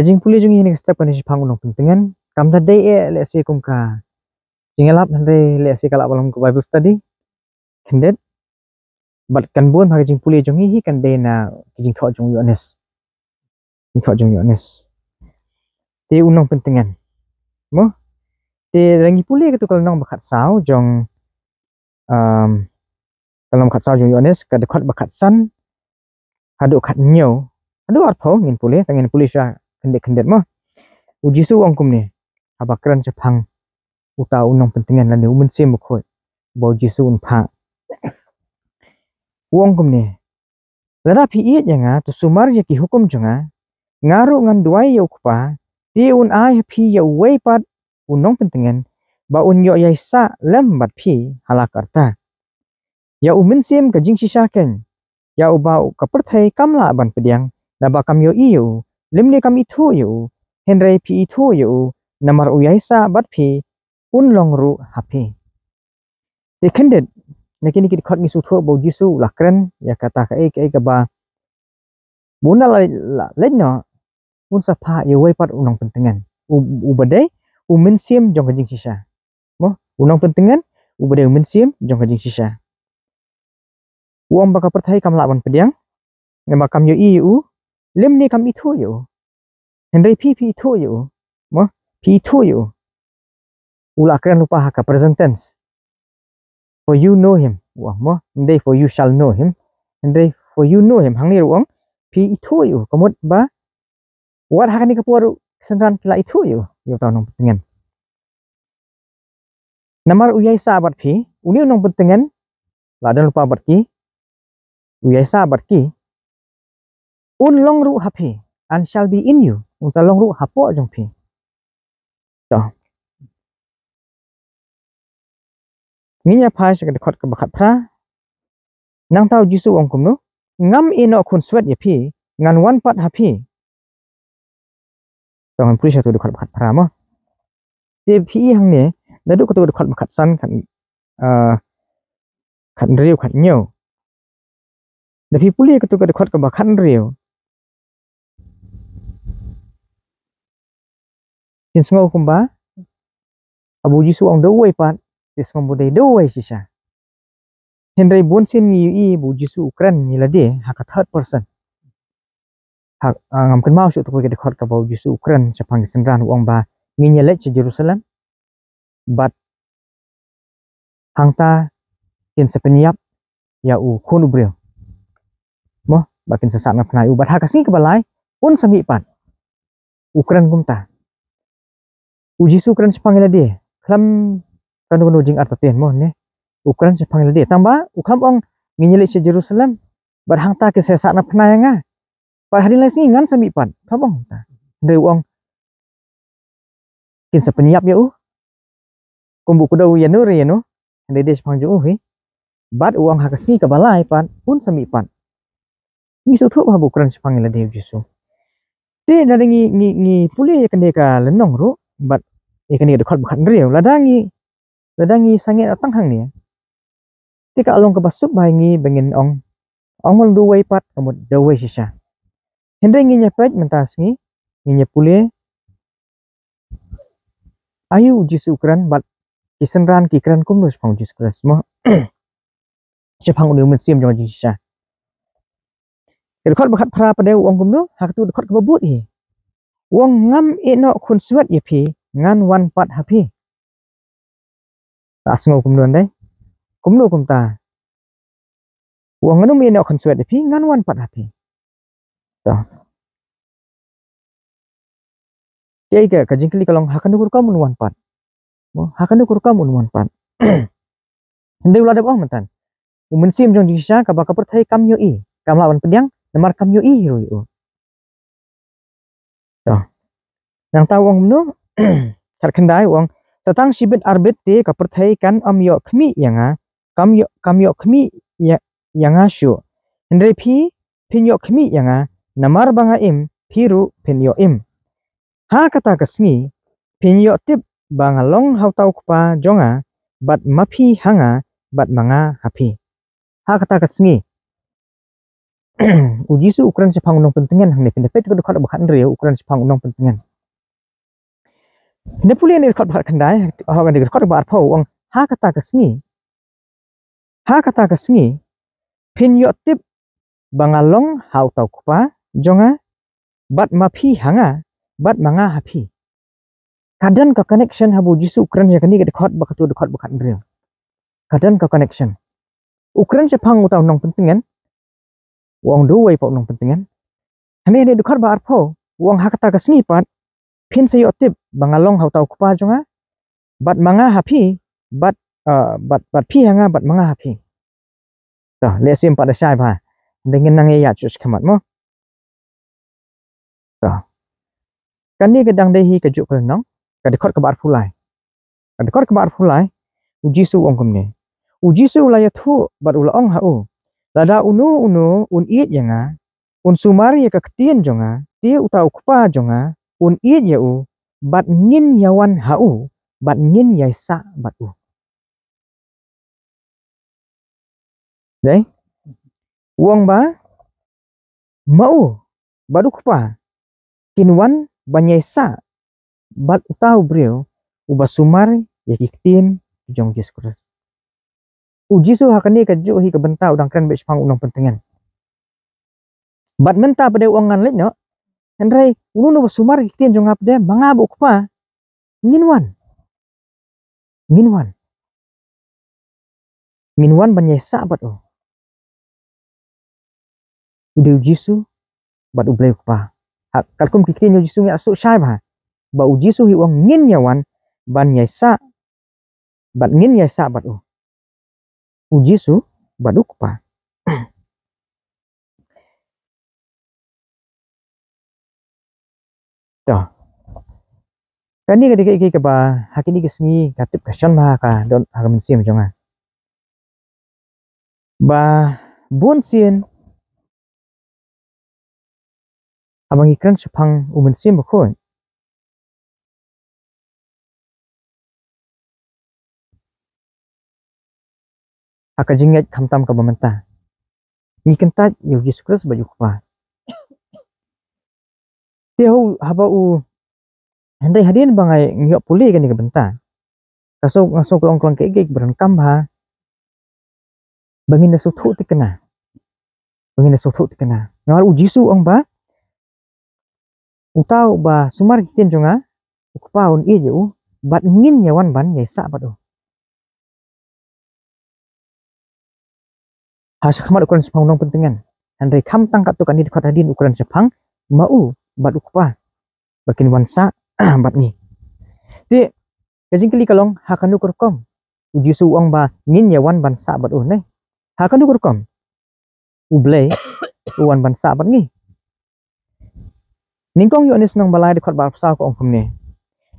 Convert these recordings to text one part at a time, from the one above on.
kajing puli jung ini step kan pang unong pentingan kam tadi le si kum ka jingalap hande le si kala balam ko Bible study kendet bat kan buon kajing puli jung hi kan de na kajing tho jung yones ni tho jung yones te unong pentingan mo te rangi puli ke tu kalau nong bakat sao jong kalau bakat sao jung yones ka dekat bakat san hadu kat nyo hadu artho ngin puli sha kendet mo uji su ong kum ni abakran Jepang uta unong pentingan lan umen sim khoi bo jisu un pha wong kum ni lada pi iet yanga tu sumar ye ki hukum jonga ngaru ngan duai yo kpa ti un ai pi yo wei pat unong pentingan ba un yo yai sa lem bat pi halakarta ya umen sim ka jing sisa ken ya uba ka perthai kamla ban pediang na ba kam yo iyo limni kam ithu yo henrei pi ithu yo namar uyai sa bat pi un long ru happy ikendet nakini kit khot ni su tho bo jisu lakren ya kata ka ka ba buna la lenno un sa pha ye wei pat unong pentingan u badai u min sim jong ka jing sisa mo unong pentingan u badai min sim jong ka jing sisa uang baka perthai kam laban pediang ngama kam yo i u lem ni kam ithu yo hendai pi ithu yo mo pi ithu yo ula kren lupa haka present tense for you know him wah mo ndai for you shall know him ndai for you know him hangni ruang pi ithu yo komot ba wat haka ni kapuaru sendran pila ithu yo tahu nong pentingan namar uyai sahabat pi uni nong pentingan ladan lupa berki uyai sahabat ki un long ru happy and shall be in you un long ru hapo jong pi to niya phai se khot ka bakhat phra nang tau jisu ong kum no ngam ino khun swet ye phi ngan wan pat happy to han puri sa tu khot bakhat phra mo te phi hang ne na du ko tu khot bakhat san khan riu khat nyo na phi puli ko tu khot ka bakhat riu tin sngo kum ba abu jisu ong do wei pat tisngom budai do wei sisa henrei bonsin ni i bu jisu ukran ni lade haka third person hak ngam kan mau su tu ke khot ka bu jisu ukran chapang sendran uang ba nginya le Jerusalem but hangta kin sepenyap ya u khun ubreu mo bakin sesak na pnai u bat haka sing ke balai un sami pat ukran gumta u jisu ukran chapang lade klam kan jing artaten mo ne ukran se phang de tamba ukham ong nginyele se Jerusalem bar hangta ke sesak na phna nga par hadin lai singan sami pan khabong ta de ong kin se penyap ya kumbu kudo ya no re no de des phang ju hi bat uang hakasni ka balai pan un sami pan ni su thu ha ukran se phang de jisu te na ngi puli kan de ka lenong ru bat ikan de khot bakhan riu ladangi sange atang hang ni tika along ka basuk bai ngi bengin ong mol du wei pat kamut do wei sisa hendai ngi nyepet mentas ngi nyepule ayu jisu kran bat kisenran ki kran kum nus pang jisu kras mo chepang unu men sim jong sisa khot bakhat phra pa de ong kum no hak tu khot ka babut hi wong ngam eno khun swat ye phi ngan wan pat happy asngo kum non dai kum no kum ta wong nganu mi no khon swet phi ngan wan pat happy to kei ka jingkli kalong hakan dur kam wan pat mo hakan dur kam wan pat ndeu la de ong mentan umen sim jong jisa ka ba ka perthai kam yo i kam lawan pediang namar kam yo i ro yo to nang ta wong no thar khandai wong tatang sibet arbet te ka perthai kan amyo khmi yanga kamyo khmi yanga shu ndre phi pinyo khmi yanga namar banga im phiru pinyo im ha kata kasngi pinyo tip banga long hautau kpa jonga bat mapi hanga bat manga happy ha kata kasngi uji su ukuran sepang unong pentingan hang ne pendepet ko dekat bakat nrio ukuran sepang unong pentingan ne puli ne dekat bakat kandai ha kan dekat bakat pau wang ha kata kesngi pin yo tip bangalong hau tau kupa jonga bat mapi hanga bat manga hapi kadan ka connection habu uji su ukuran ya kani dekat bakat nrio kadan ka connection ukuran sepang utau unong pentingan wang duwai pa unong pentingan hane ne dekat bakat pau wang ha kata kesngi pat pin sayo tip bangalong hau tau kupa jonga bat manga hapi bat bat pi hanga bat manga hapi toh lesim pada syai ba dengan nang ya cus kamat mo toh kan ni gedang dehi kejuk ke nong ka dekot ke bar fulai uji su ong kumne uji su la ya thu bat ula ong hau lada unu un iet yanga un sumari ya ketien jonga ti utau kupa jonga un iet ya u bat ngin yawan hau bat ngin yaisa bat u dei uang ba mau badu kupa kinwan banyaisa bat utau brio uba sumar ya kiktin jong Jesus uji su hakani kaju hi kebenta udang kren be sepang unong pentingan bat menta pada uang ngan lek no Henry unu sumar kiktin jong apde manga bu kupa nginwan banyaisa bat o udah uji su bat ublei kupa kalkum kiktin uji su ya su syai ba ba uji su hi uang ngin yawan ban yaisa bat ngin yaisa bat u uji su bat u kupa toh kani ka dike ba hakini kesni katip kasyon ba ka don hagam sim jonga ba bun sien abang ikran sepang umen sim bakon aka jingat kamtam ka bamenta ni kentat yo Jesus Christ baju kupa teu haba u handai hadin bangai ngiok puli kan ni benta kaso ngaso klong ke berengkam ba bangin su thu tikena ngar uji su ong ba utau ba sumar kitin jonga ukpa un i ju bat ngin yawan ban yaisa bat o hasa khamat ukuran sepang unong pentingan handai kam tangkat tu kan di dekat hadin ukuran sepang mau bat ukpa bakin wansa bat ni ti kajing kali kalong hakanu kurkom uji su ong ba ngin yawan ban sa bat o ne hakanu kurkom ublei uwan ban sa bat ni ningkong yo anis nang balai dekat bar pasal ko ongkom ne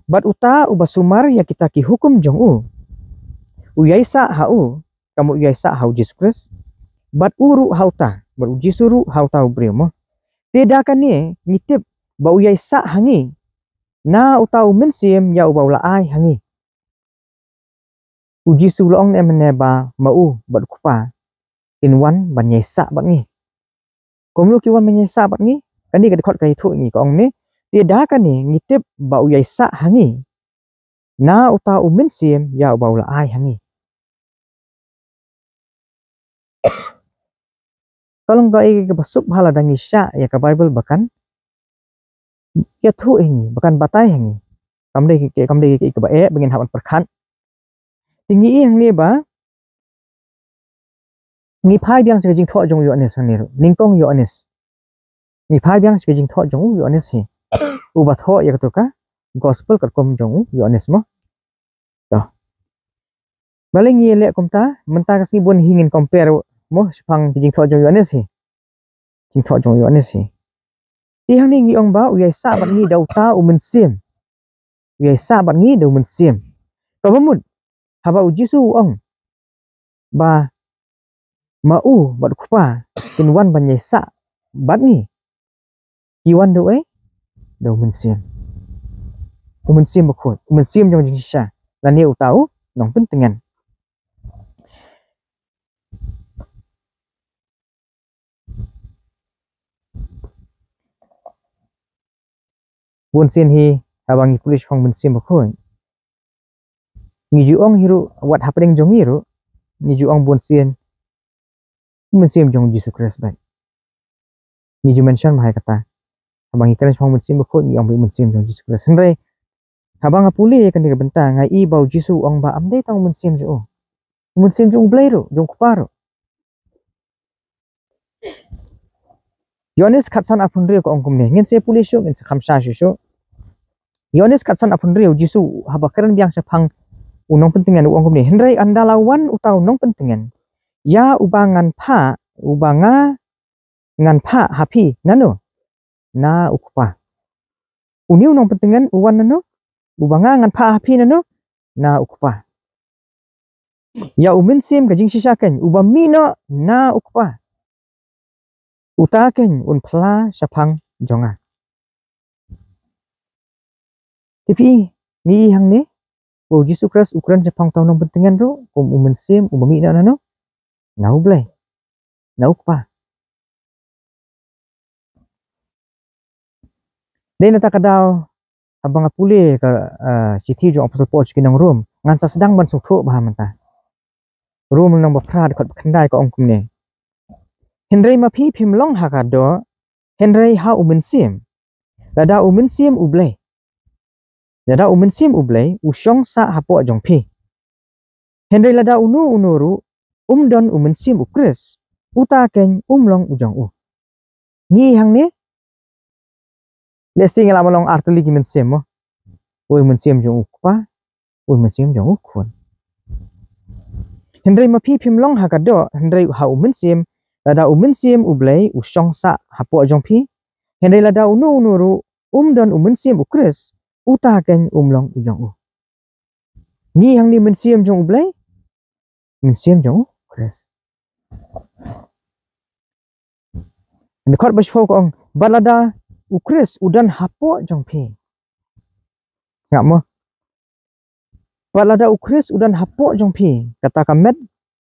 bat uta uba sumar ya kita ki hukum jong u yaisa hau kamu yaisa hau Jesus Christ bat uru hauta bat uji suru hauta ubrimo tidak kan ni ngitip ba yaisa hangi na utau mensim ya uba ula ai hangi uji sulong ne meneba mau bat kupa inwan ban yaisa bat ni komlu ki wan yaisa bat ni kani ka dekat kai thu ni kong ni tidak kan ni ngitip ba yaisa hangi na uta umin sim ya ba ula ai hangi kalau ngai ke basup hala dangi sya ya ka bible bahkan ya thu ini bahkan batai hangi kamde ke ba e bengin hawan perkan tinggi yang ni ba ni phai biang se jing tho jong yo anes ni ningkong yo anes ni phai biang se jing tho jong yo anes hi uba tho ya to ka gospel ka kom jong yo anes mo to baling ye le kom ta menta ka si bun hingin compare mo sepang jing tho jong yo anes hi jing tho jong yo anes hi ti hang ni ngi ong ba uyai sa bat ngi dau ta umen sim uyai sa bat ngi dau men sim to bamut haba uji su ong ba mau bat kupa kinwan ban yesa bat ni kiwan do dau men sim bakut umen sim jong jing sha lan ni utau nong pentingan bun sin hi abangi pulis phang bun sim bakun ngi juong hiru what happening jong hiru ngi juong bun sin bun sim jong Jesus Christ bai ngi ju mention mahai kata abangi kres phang bun sim bakun ngi ong bun sim jong Jesus Christ henry habang apuli kan diga bentang ngai i bau jisu ong ba amde tang bun sim jo bun sim jong blero jong kuparo Yohanes katsan apun rio ko ong kumne ngin se pulis yo ngin se khamsa shu Yohanes katsan apun rio jisu haba keren biang sepang unong pentingan uang kumne henry andalawan utau nong pentingan ya ubangan pa ubanga ngan pa hapi nano na ukpa uni unong pentingan uwan nano ubanga ngan pa hapi nano na ukpa ya umin sim kajing sisaken ubamino na ukpa utaken un pla sapang jonga tapi ni hang ni o Jesus Christ ukuran sapang tau nong pentingan ro umin sim ubamino nano na ublay na ukpa Dahil natakadaw habang apuli ka citi jong apostle Paul kinang room ngan sa sedang ban sukho bahamanta room nang bapra dekat kandai ko ongkum ne Henry mapi pimlong hakado Henry ha umensim lada umensim ublay lada umensim ublay usyong sa hapo jong pi Henry lada unuru umdon umensim ukris utaken umlong ujong u ni hang ne lesing la malong arteli kimensim mo oi mensim jong ukpa oi mensim jong ukun Henry mapi pimlong hakado Henry ha umensim lada umensim ublay usyong sa hapo jong pi Henry lada unuru umdon umensim ukris utaken umlong ujong u ni hang ni mensim jong ublay mensim jong ukris Dekot basfo ko ong balada ukris udan hapo jong pi ngak mo balada ukris udan hapo jong pi kata kamet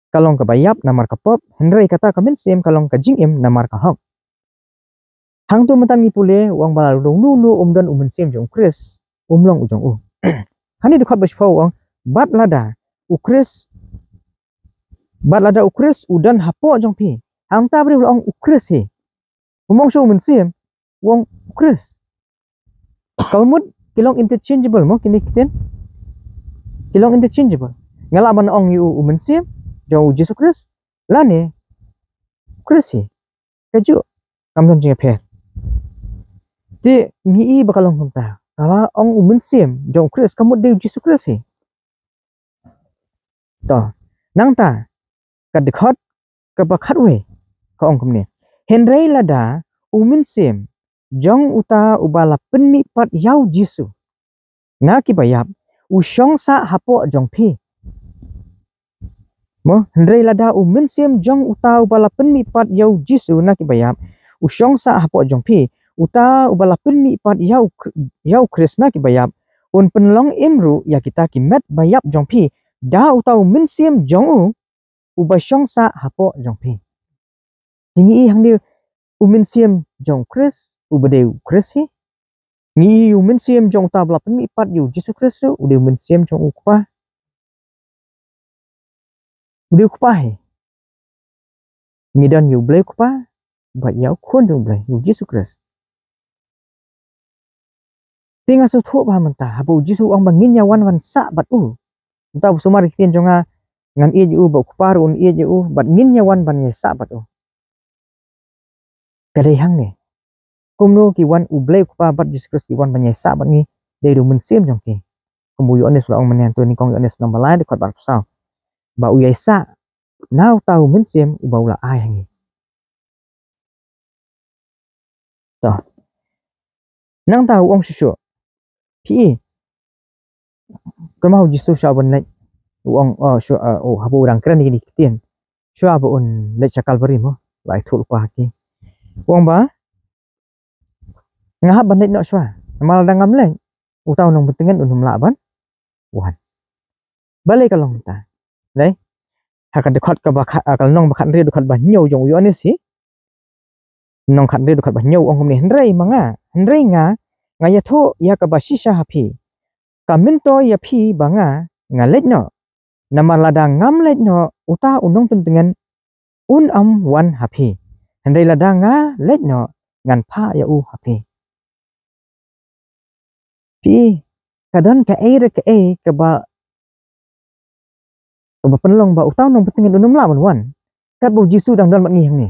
kalong kabayap namar kapop Henry kata kamensim kalong kajingim namar kahok hang tu mentan ni pule uang balalu dong nunu umdan umensim jong ukris umlong ujong u hani dekot basfo ong balada ukris udan hapo jong pi hang ta beri ong ukris he umong show mensim uang ukris kalmud kilong interchangeable mo kini kiten kilong interchangeable ngala man ong yu umensim jong Jesus Christ lane ukris he kaju kamdon jing phe ti ngi bakalong kunta kawa ong umensim jong Christ kamud de Jesus Christ he to nang ta kadkhot kabakhat we ka ong kumne Henry lada umensim jong uta ubala penmi pat yau jisu na ki bayap usyong sa hapo jong pi mo Henry lada umensim jong uta ubala penmi pat yau jisu na ki bayap usyong sa hapo jong pi uta ubala penmi pat yau Krishna ki bayap un penlong imru ya kita ki met bayap jong pi da uta umensim jong u ubasyong sa hapo jong pi tingi hang dia umensim jong Chris ubadeu Chris he ngi umensim jong tabla penmi pat yu Jesus Chris tu udah umensim jong ukpa udah ukpa he ngi dan yu blai ukpa ba yau khon jong blai yu Jesus Chris tinga su tho ba manta habu Jesus ong bangin nyawan wan sa bat u ta sumar kiten jonga ngan ie yu ba ukpa un ie yu bat ngin nyawan ban ye sa bat u kadai hang ne kumno ki wan ublay kupa bat Jesus Christ ki wan banyesa bat ni de do mensim jong ki kumbu Yohanes la ong menen tu ni kong Yohanes number lain dekat bar pasau ba u yesa nau tau mensim u ba ula ai hangi to nang tau ong susu pi kemau Jesus sha bon lek ong habu urang keren ni kitien sha ba un lek cakal bari mo lai thu pa ki ong ba ngahap ban lek no sha mal dangam lek utau nong pentingan unum laban wan balik kalong ta đấy haka dekat ka bakha kal nong bakhat re dekat ba nyau jong Yohanes si nong khat re dekat ba nyau ong ne henrei manga henrei nga ngaya tho ya ka basisha hapi kaminto ya phi banga ngalet no namalada ngamlet no uta unong pentengan wan hapi handai lada nga let no ngan pha ya u hapi pi kadan ka ba penlong ba utau nong pentengan unum la wan kat bo jisu dang dan mat ngi hang ni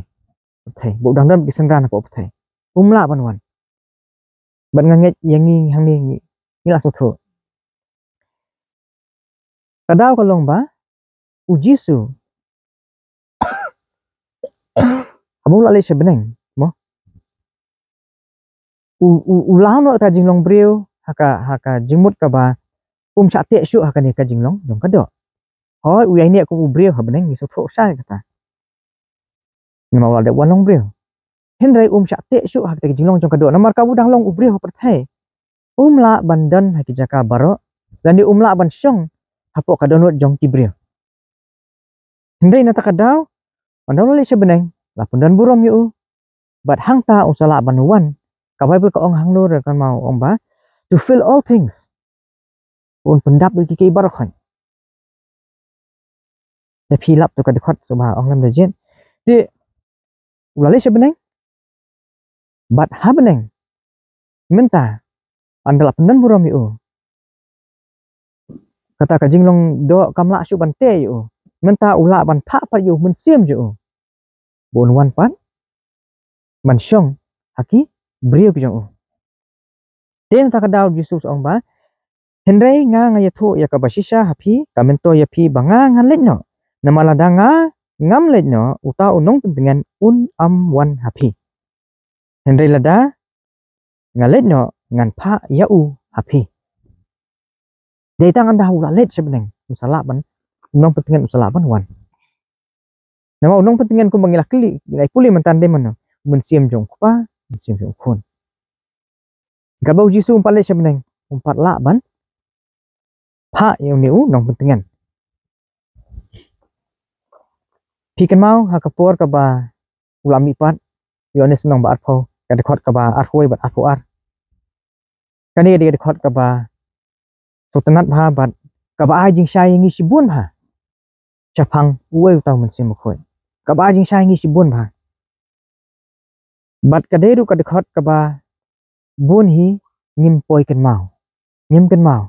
thai bo dang dan kisan ran apa thai la wan ban nganget yang ngi hang ni la so tho kadau kalong ba u jisu abu la le sebeneng mo u lao no ta jinglong breu haka jimut ka ba sate syu haka ni ka jinglong jong ka do hoi u ai ne ku u breu ha beneng ni so tho sai kata ni ma wala de wanong breu hendrai sate syu haka ka jinglong jong ka do namar ka bu dang long u breu ha perthai la bandan haki jaka baro dan di la ban syong hapo ka donut jong ki breu hendai na ta kadau pandau le sebeneng la pundan burom yu bat hang ta usala ban wan ka bible ka ong hang nur kan mau ong ba to fill all things pendap ki ki barakhan de philap to ka de khat so ba ong lam de jen de ulale sebeneng bat ha beneng menta andala pendan buram yu kata ka jinglong do kamla syu ban te yu menta ula ban pha par yu men siem yu bon wan pan man syong haki brio ki jong den ta ka daw jesus ong ba hendrai nga ngaya tho ya ka basisha hapi kamento ya phi banga ngalet no namalada nga ngamlet no uta unong pentengan wan hapi hendrai lada ngalet no ngan pha ya hapi dei tang anda ula let sebeneng usala ban unong pentengan usala ban wan nama unong pentengan ku mangilak kli ngai puli mentande mano men siem jong pa men siem jong khon gabau jisu umpale sebeneng umpat la ban pha yang niu nong pentengan pikan mau hakapor ka ba ulami pat yones nong ba arpho ka dekhot ka ba arhoi bat arpho ar kani de dekhot ka ba sotanat bha bat ka ba ai jing sai ngi sibun ha chapang uwe taw men sim khoi ka ba jing sai ngi sibun bha bat ka deru ka dekhot ka ba bun hi ngim poi kan mau ngim kan mau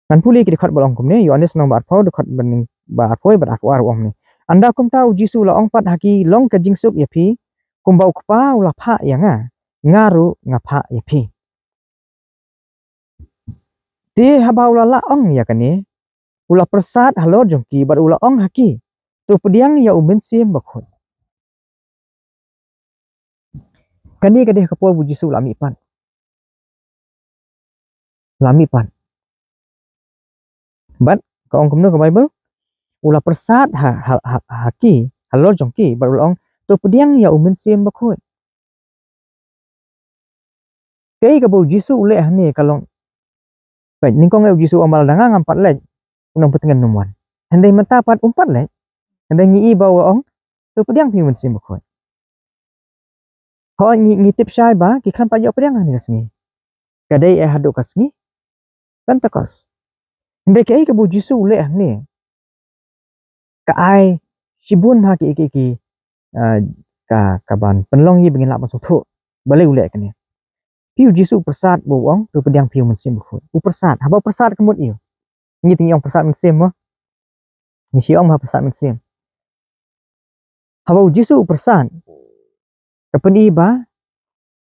kan puli ki dekhot bolong kum ne yones nong ba arpho dekhot bening ba arhoi bat arpho ar om ni anda kum tahu jisu la ong pat haki long ka jingsuk ya pi kum bau kpa ula pha ya ngaru ngapha ya pi ti haba ula la ong ya kani ula persat halor jongki bar ula ong haki tu pediang ya umen sim bakhot kani kadeh kapo bu jisu lami pan bat ka ong kumno ka bible ula persat haki halor jongki bar ula ong tu pediang ya umen sim bakhot kai ka bu jisu ule hani kalong baik ningkong eu jisu amal danga ngampat lek unang petengan numwan handai mentapat umpat lek handai ngi bawa ong tu pediang pi men sim bakhot ho ngi tip sai ba ki khan pa yo pediang ni kasngi kadai hadu kasngi pentakos handai kai ka bu jisu ule hani ka ai sibun ha ki ka ban penlong yi bengin la masuk thu bale ule kani piu jisu persat bawang tu pediang piu men sim bakhot u persat haba persat kemut iyo ngi ting yong persat men sim mo ni siong ha persat men sim haba jisu persat kapeni ba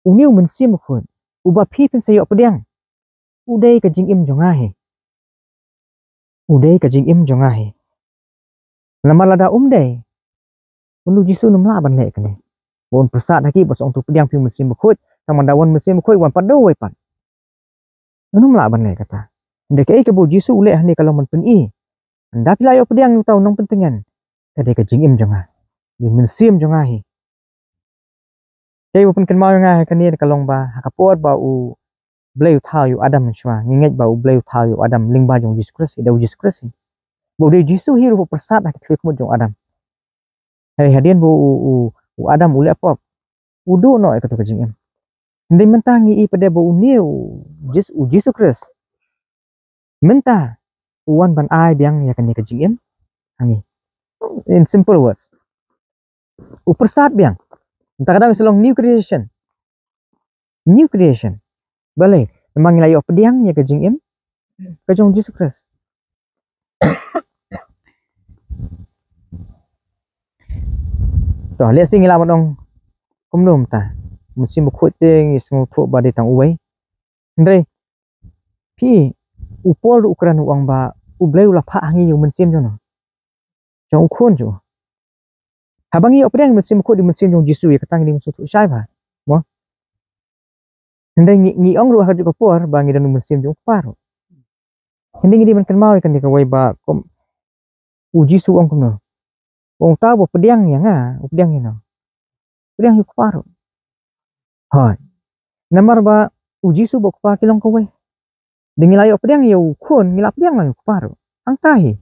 uniu men sim bakhot uba pi pen sayo pediang udai ka jing im jonga he lamalada dai unu jisu num la ban le kani bon persat haki bosong tu pediang piu men sim bakhot tamandawan men sim bakhot wan padu wai pan num la ban le kata ndek ai ke bu jisu ule hani kalau men pen i anda pila yo pediang tau nong pentengan kadai ka jing im jonga men sim jonga he kai bu pen kan mau nga kani kalong ba hakapot ba u bleu thau yu adam shwa nginget ba u bleu thau yu adam lingba jong jisu kris da jisu kris bo de jisu hi ru persat hak klik mo jong adam hari hadian bu u adam ule apa udu no ka to ka jing im Hindi mentah ngi pada bau niu Yesus Kristus. Mentah uan ban ai biang ya kan ni kejingin hangi. In simple words. Upersat biang. Entah kadang selong new creation. New creation. Boleh. Memang nilai pediang ya kejingin kejong Yesus Kristus. Tuh, lihat sih ngilap dong. Kumnum ta. Mesti mukut ting ismu tu badi tang uai. Andre. Pi upol ukuran uang ba ublay ulah pa hangi yung mensim jono. Jong ukun jo. Habangi opedang mensim mukut di mensim jong Yesus ya katang di musuh tu syai ba. Mo. Andre ngi ong ruah juga por bangi dan mensim jong paro. Hindi ngi man mau ikan di kawai ba kom uji su ong kuno. Ong tahu pediang ya nga, pediang ino. Pediang yuk paro. Hai. Namar ba uji su bok pa kilong kawai. Dengilayo pediang yau kun ngilap pediang lang yuk paro. Ang tahi.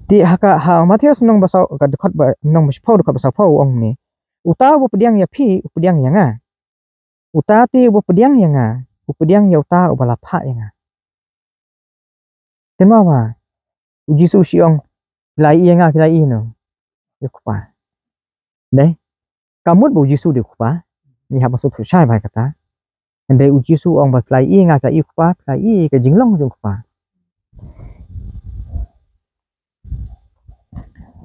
Di haka ha Matius nong basau ka dekat ba nong baspau dekat basau pau ong ni. Uta bo pediang ya pi, pediang ya nga. Uta ti bo pediang ya nga, pediang ya uta ubala pa ya nga. Tema ba? Uji su siong lai ya nga kilai no. Yuk pa. Dai. Kamut bo uji su di pa. Ni ha masuk syai ba kata. Andai uji su ong ba kilai nga kilai pa, kilai ke jinglong jong pa.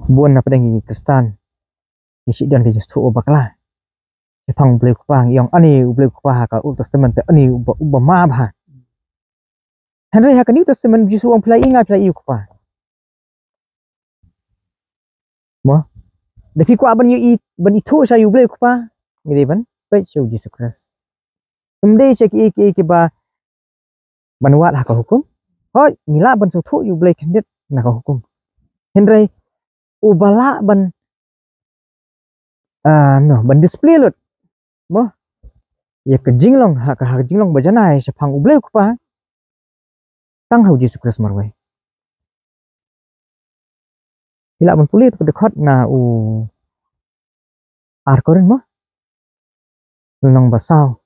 Buon na pedang Kristen. Isi dan ke jestu obaklah. Pang boleh kupang yang ani boleh kupah ka Old Testament ani uba ma ba. Henry ha ka New Testament Yesus ong pelai ingat pelai kupah. Mo. Depi ku aban yu ban itu saya boleh kupah. Ngiri ban pe show Yesus Kristus. Kemudian cek iki ba banwat ha ka hukum. Hoi ngila ban tu yu boleh kandet na ka hukum. Henry ubala ban no ban display lot. Mo. Ya ke jinglong ha ka jinglong bajanai sepang boleh kupah. Tang hau Yesus Kristus marwai. Hila man puli tu dekat na arkorin mo. Nong basau.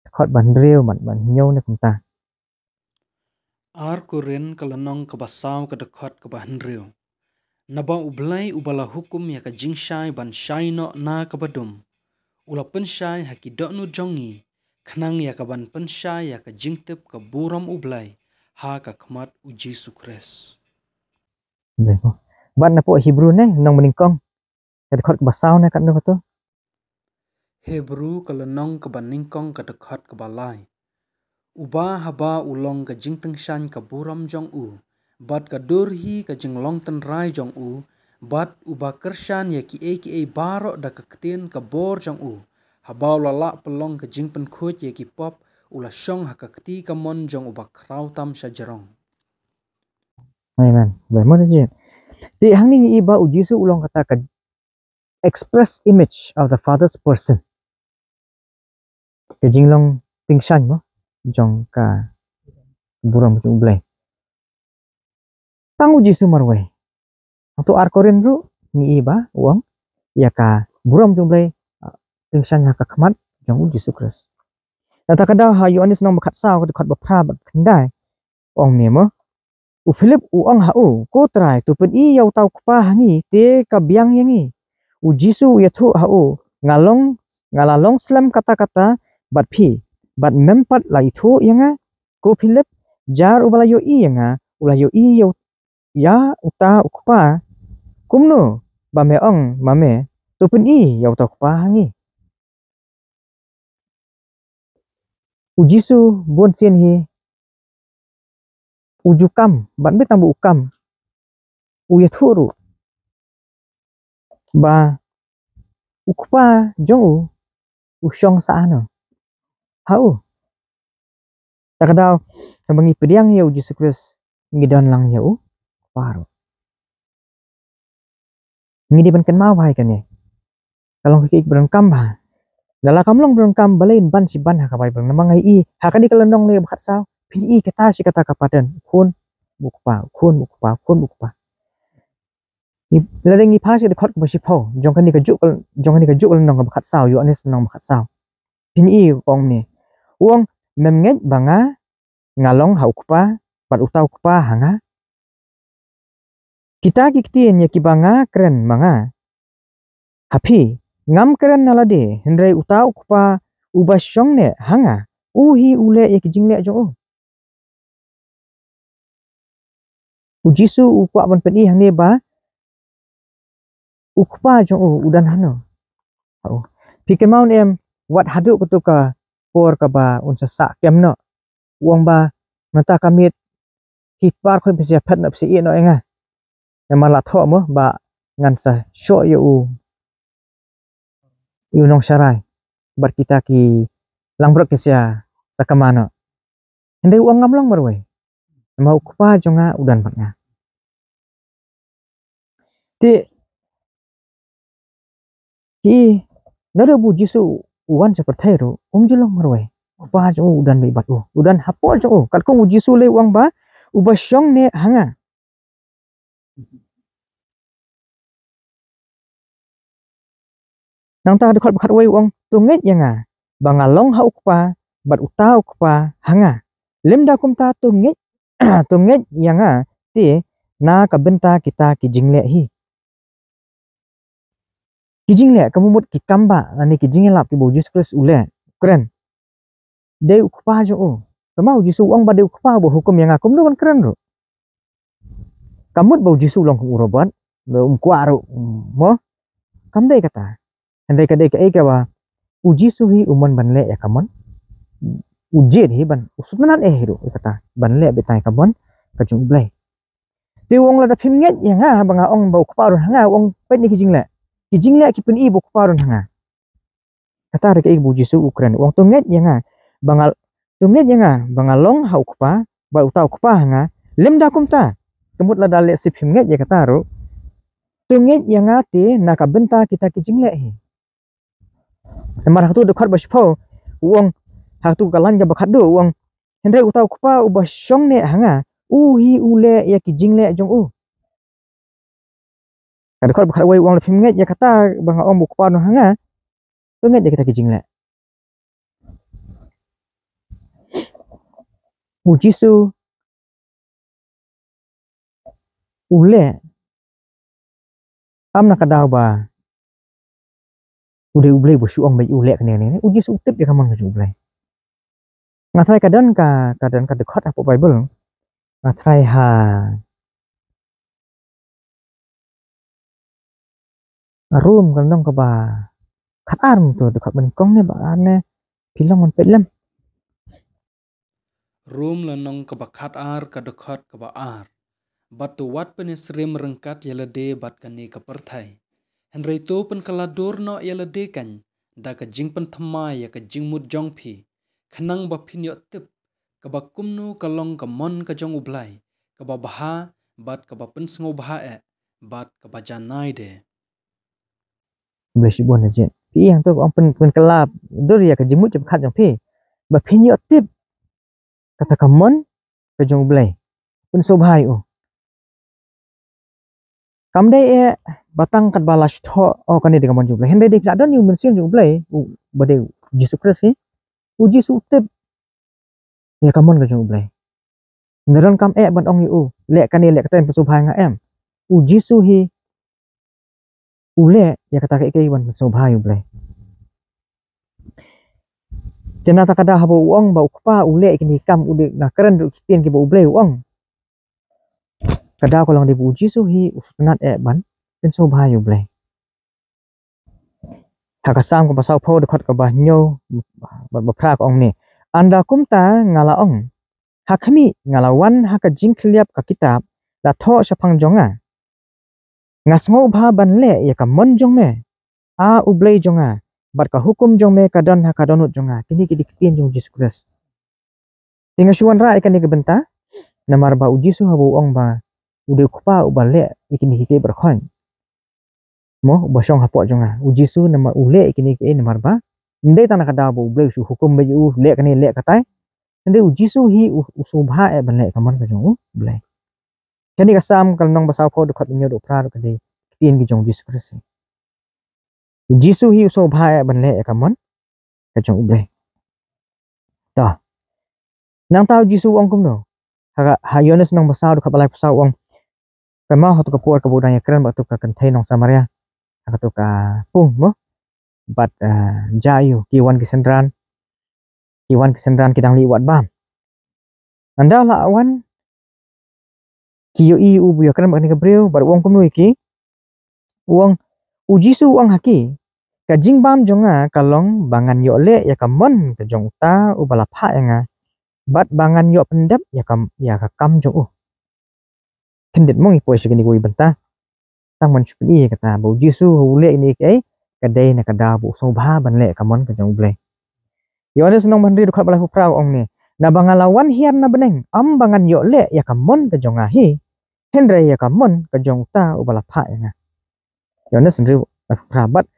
Dekat ban driu ban nyau ne kumta. Arkorin kalanong kabasau ka dekat ka ban driu. Naba ublay ubala hukum ya ka jingshai ban shai no na kabadum. Ula pensyai hakidok nu jongi. Kanang ya ka ban pensyai ya ka jingtip ka buram ublay. Ha ka kemat uji Sukres. Ban na po Hebrew ne nong meningkong. Dekat ke basau ne kat no to. Hebrew kalanong ka ban ningkong ka dekat ka balay. Uba haba ulong ka jingteng shan ka buram jong u. Bat ka durhi ka jinglong ten rai jong u. Bat uba kershan ya ki barok da ka ketin ka bor jong u. Haba ulala pelong ka jingpen kut ya ki pop ula syong ha ka keti ka mon jong uba krau tam syajarong. Amen. Mo je. Di hang ni iba uji su ulong kata ka express image of the father's person. Ke jinglong tingshan mo jong ka buram jong blay. Tang uji su marwai. Untuk arkorin ru ni iba uang ya ka buram jong blay tingshan ha ka kemat jong uji Yesus Kristus. Tata kada ha Yohanes nong bakat sao dekat bapra bat kendai ong ni mo. U Philip uang ha ko trai tu pen i yau tau kupa hangi te ka biang yangi. U Jisu ya tu ha ngalalong slam kata-kata bat pi bat mempat la itu yanga ko Philip jar ubala yo i yanga ula yo i yau ya uta kupa kumno ba me ong mame tu pen i yau tau kupa hangi. U Jisu bon sien hi ujukam ban be tambu ukam u ya thuru ba ukpa jong u syong sa ano hau takadau sabangi pediang ya Yesus Kristus ngidon lang ya paro ngidi ban kan mau hai kan ne kalau kiki berengkam ba dala kamlong berengkam balain ban si ban ha ka bai bang namang ai i ha kan di kalandong le bakhat sao pi i kata si kata kapaden kun bukpa Ladeng ni pasi dekat ke basipau jong kan ni ka juk nong bakhat sao yo anes nong bakhat sao pini kong ni uang memnget banga ngalong hau kupa bat utau kupa hanga kita kiktiin ya kibanga keren manga hapi ngam keren nalade hendrai utau kupa ubasyong ne hanga uhi ule ya kijingle jong ujisu upa ban peni hang ne ba ukpa jong udan hano au pikir mau em wat haduk kutuka por ka ba unsa sa kemno uang ba mata kamit hipar khoi pisia phat na psi no enga emala tho mo ba ngan sa sho yu nong sharai bar kita ki langbrok kesia sakamano hende uang ngamlang marwai mau kupa jonga udan patnya ti nada bu jisu uan seperti ro julong marwai kupa jong udan be batu udan hapol jong kat ko jisu le uang ba ubasyong ne hanga nang ta dekat bekat wai uang tunget yanga bangalong ha ukpa bat uta ukpa hanga lemda kumta tunget tunget yanga ti na kabenta kita kijingle hi kijingle kamumut kikamba ani kijingle lap ki bojus kres ule keren de ukpa jo kama ujisu uang ba de ukpa bo hukum yang akum do kan keren ro kamut bo jisu long uroban lo kuaro mo kamde kata andai kadai ka eka ba uji suhi umon banle ya kamon ujir hi ban usutnan hiro kata banle betai kamon kajung blai ti wong la da phimnget ya nga banga ong bau kparun hanga ong pet ni kijingle ki pen i bau kparun hanga kata rek bu jisu ukran wong tunget ya nga bangal tunget ya nga bangalong hau kpa ba utau kpa hanga lemda kumta kemut la dale si phimnget ya kata ro tunget ya nga ti nakabenta kita kijingle hi mar hatu dekat baspo uang hatu kalan ja bakat do uang hendai utau kupa ubasyong ne hanga uhi ule ya kijingle jong dekat bakat wai uang lepim nget ya kata banga om kupa no hanga to nget ya kita kijingle ujisu ule am nakadau ba udah ublay bosu ong bay ulek ne uji sutip ya kamang ngaju ublay ngatrai kadan ka dekat apa bible ngatrai ha room kan dong ka ba kat arm tu dekat benikong ne ba ne pilong on petlem room lanong ka bakat ar ka dekat ka ba ar batu wat penisrim rengkat yelade bat kani ka perthai Henry to pen kalador no yelade kan da ka jing pen thamai ya ka jing mut jong phi khanang ba phin yo tip ka ba kumnu ka long ka mon ka jong ublai ka ba baha bat ka ba pen sngo baha bat ka ba janai de beshi bon aje pi yang tu ong pen kelap dor ya ka jimut jep khat jong phi ba phin yo tip kata kamon ka jong ublay pen so bhai kamdai batang kat balas tho kan de kamon jublay hende de kladon yu mension jublay bade jisu kres hi uji sutip ya kamon ka jublay neron kam ban ong yu le kan le kata pesu bhai nga em uji suhi ule ya kata ke ban pesu bhai jublay tena ta kada habo uang ba ukpa ule kini kam ude na keren du kitin ki ba ublay uang kada ko lang de uji suhi usutnat ban pesu bhai jublay hakasam ko pasau pho dekat ka bah nyo bapra ko ong ni anda kumta ngala ong hakami ngalawan haka jingkliap ka kitab la tho sapang jonga ngasngo bha banle ya ka mon jong me a ublay jonga bar ka hukum jong me kadan haka donut jonga kini ki dikitin jong Jesus Christ tinga suan ra ikan ni benta namar ba uji su habu ong ba ude kupa ubale ikini hike berkhon mo basong hapo jonga uji su nama ule ikini ke namar ba ndai tanah kada bu ublay su hukum be u le kani le katai Nde uji su hi usubha banle kaman ka jong blai kani kasam kal nong basau pho dekat nyo do pra ka de tin ki jong Jesus Christ uji su hi usubha banle kaman kajong ublay. Dah. Nang tahu jisu ong kum no. Hayones nang basau ka balai pasau ong. Kama hatu ka puar ka budaya keren batu ka kentay nong Samaria. Hatu ka pung mo. Bat jayu kiwan kisendran. Kiwan kisendran kidang liwat bam. Anda lah awan kiyo i ubu ya keren bakni ka breu bar ong kum no iki. Uang ujisu uang haki. Kajing bam jonga kalong bangan yo le ya kamon ka jong ta ubala pha nga. Bat bangan yo pendap ya kam jong kendit mong ipoi segini gui benta tang man chupli kata bu jisu hule ini kai kadai na kada bu so ba ban le kamon ka jong ble yo ne senong mandri dukhat bala prau ong ne na bangalawan hiar na beneng am bangan yo le ya kamon ka jong ahi henre ya kamon ka jong ta ubala pha ya yo ne sendri prabat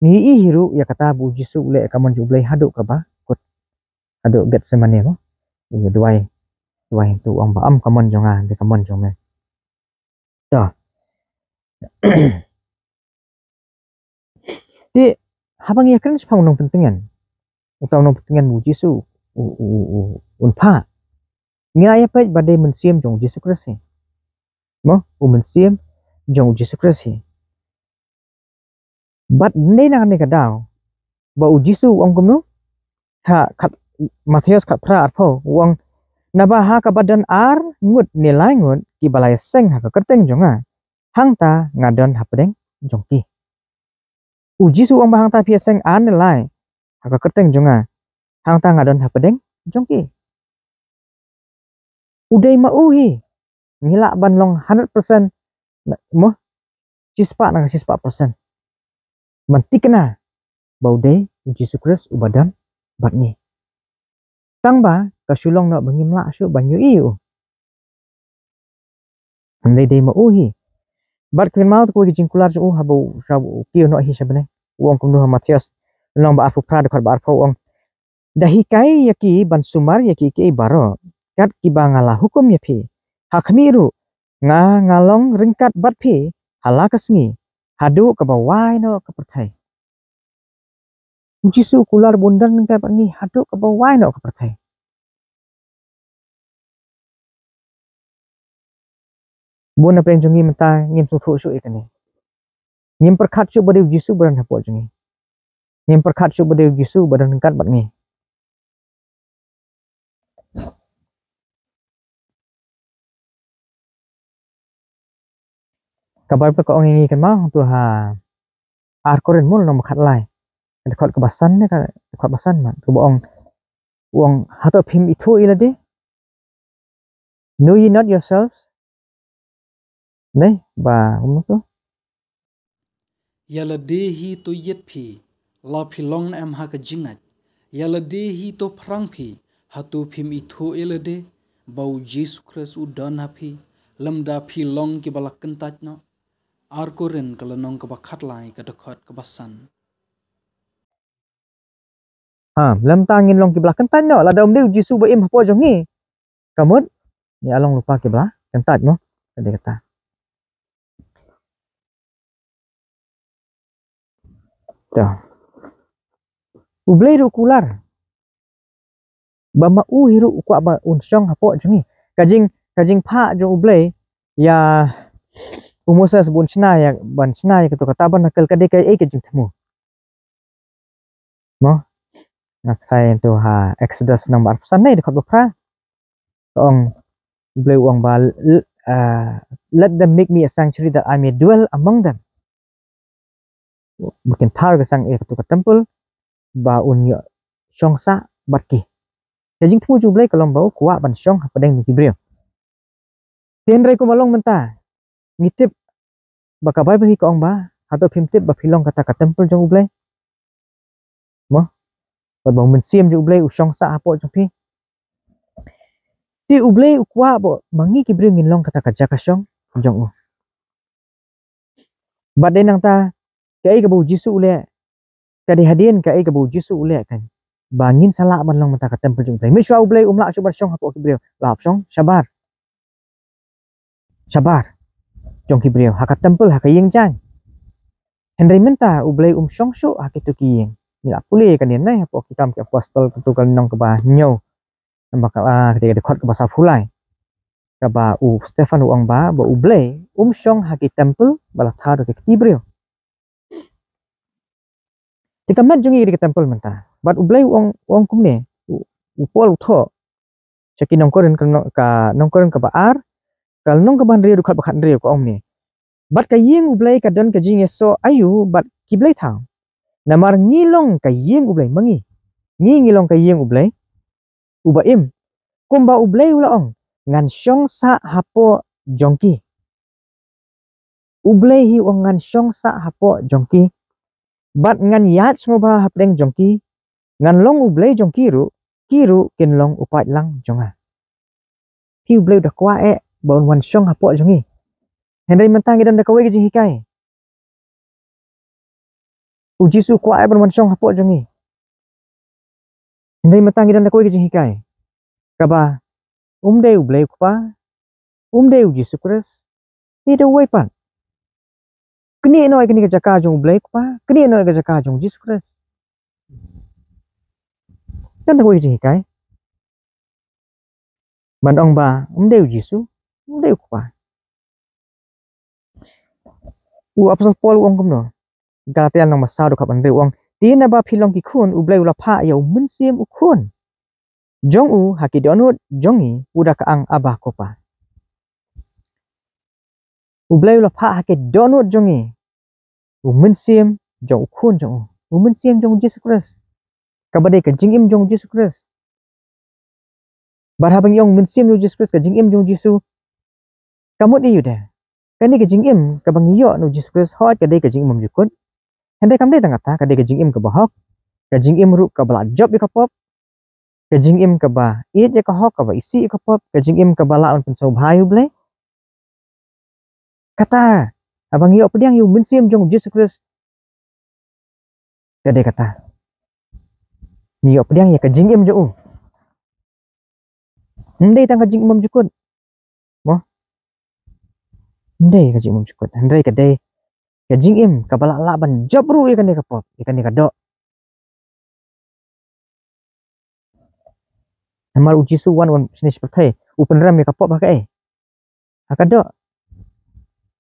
ni i hiru ya kata bu jisu le kamon ju ble hadu ka ba kut hadu get semane mo duai tu ong ba am kamon jong a de kamon jong me dah. Di habang ya kan sepang nong pentingan. Utau nong pentingan bu Jisu unpa. Ngira ya pa badai mensiam jong Jisu Kristi. Mo mensiam jong Jisu Kristi. Bat ne nang ne kadau. Ba u Jisu ong kumno ha kat Matius kat pra arpo wong naba ha ka badan ar ngut nilai ngut ki balai seng ha ka kerteng jonga. Hang ta ngadon ha pedeng jong ki. Uji su ong bahang ta pia seng an nilai ha ka kerteng jonga. Hang ta ngadon ha pedeng jong ki. Udai ma uhi ngila ban long 100% mo cispa na cispa persen. Manti kena bau dei uji su Kris ubadan bat ni. Tang ba kasulong na bangim la su banyu iu. Andai dei ma uhi. Bat kwen mau ko gi jingkular ju habu sabu kiyo no hi sabne. Wong kum no Matias long ba afu pra de ba arpo wong. Dahi kai yaki ban sumar yaki ki baro. Kat ki bangala hukum ya pi. Hakmiru nga ngalong ringkat bat pi hala kasngi. Hadu ka bawai no ka pertai. Jisu kular bundan ka bangi hadu ka bawai no ka pertai. Bun apa yang jongi menta ngim su thu su ikani. Ngim perkhat su bade Jisu badan hapo jongi. Ngim perkhat su bade Jisu badan ringkat bat ngi. Kabar pe ko ngi kan ma tu ha ar koren mul no makhat lai. Dekat kebasan ne ka dekat basan man tu boong wong hatop him itu ilade. Know ye not yourselves? Ne ba tu. Yala dehi to yet pi la pilong em ha ka jingat. Yala dehi to prang pi hatu pim itu ilade bau Yesus Kristus udan ha pi lamda pilong ki balak kentat no. Arkoren kalanong ka bakat lai ka dekat kebasan. Lam tangin long kiblah kentat no la daum deu Jisu ba im hapo jongi. Kamut ni along lupa kiblah kentat mo. Tadi kata. Dah. Ublay ru kular. Bama u hiru kwa ba unsyong hapo jongi. Kajing pha jo ublay ya umusa sebun chna ya ban chna ya ketu kata ban nakal kade kai kajing temu. Mo. Nakai tu ha Exodus nomor pesan ni dekat bapra. Ong ublay uang ba let them make me a sanctuary that I may dwell among them. Mungkin tar ke sang ketu ke temple ba unyo syong sa batki. Kajing temu ju ublay kalong bau kuat ban syong padeng ni kibriyo. Tenrai ko malong menta. Ngitip baka bai bahi ko ong ba atau pimtip ba pilong kata ka temple jong ublay. Mo. Ba bang mensiam ju ublay usyong sa apo jong pi. Ti ublay ukwa bo mangi kibriyo ngin long kata ka jaka syong jong u. Badai nang ta kai ka bu Jisu ule. Kadi hadien kai ka bu Jisu ule kan. Bangin salah ban long menta ka temple jong ublay. Miswa ublay umla syong syong apo kibriyo. La syong sabar. Sabar. Jong kibriyo haka temple haka yeng jang. Henry menta ublay syong syok haka tu kiyeng. nila pulih kan dia nai apa kita ke apostol ketukal nong ke bah nyo bakal ketika dekat ke bahasa fulai ke bah Stefan uang ba ublay syong haki temple balah thar ke tibrio tika mat jungi ke temple mentah bat ublay uang kumne pol utho ceki nongkoren ka nongkoren ke baar kal nong ke ban rio dekat bakat rio ko om ni bat ka yeng ublay ka don ka jing eso ayu bat kiblay thang namar ngilong ka yeng ublay mangi ngilong ka yeng ublay ubaim kumba ublay ulaong ngan syong sa hapo jongki ublay hi ong ngan syong sa hapo jongki bat ngan yat smoba hapdeng jongki ngan long ublay jongki kiru kin long upat lang jonga hi ublay udah kwa baun wan syong hapo jongi henry mentang idan da kawai gejing hikai ujisu kwa ban wan syong hapo jongi henry mentang idan da kawai gejing hikai kaba umday ublay kupa umday ujisu kres tidak waipan kini no kini kejaka jong ublay kupa kini no kejaka jong jisu kres dan da kawai gejing hikai bandong ba umday ujisu umday kupa apostol Paul uang kumno Galatia nang masado kapan re uang tina ba pilong ki kun ublay ula pa ya umensim ukun jong haki donut jongi udah kaang abah kopa ublay ula pa haki donut jongi umensim jong ukun jong umensim jong Jesus Christ kabade ka jingim jong Jesus Christ barhabang yong mensim jong Jesus Christ ka jingim jong Jesus kamut ni yuda kani ka jingim kabang yo no Jesus Christ hot kadai ka jingim jukun hendak kamde tangata kadai ka jingim ka bahok ka jingim ru ka bala job ka pop ka jingim ka ba it ya ka hok ka ba isi ka pop ka jingim ka bala on pensau bhayu ble kata abang yo pediang yu mensim jong Jesus Christ kadai kata ni yo pediang ya ka jingim jo ndai tang ka jingim jukun mo ndai ka jingim jukun ndai kadai ka jingim ka bala la ban job ru ikan ka pop ikan ka do Amal uji su wan sini seperti upen ram ya kapok pakai akado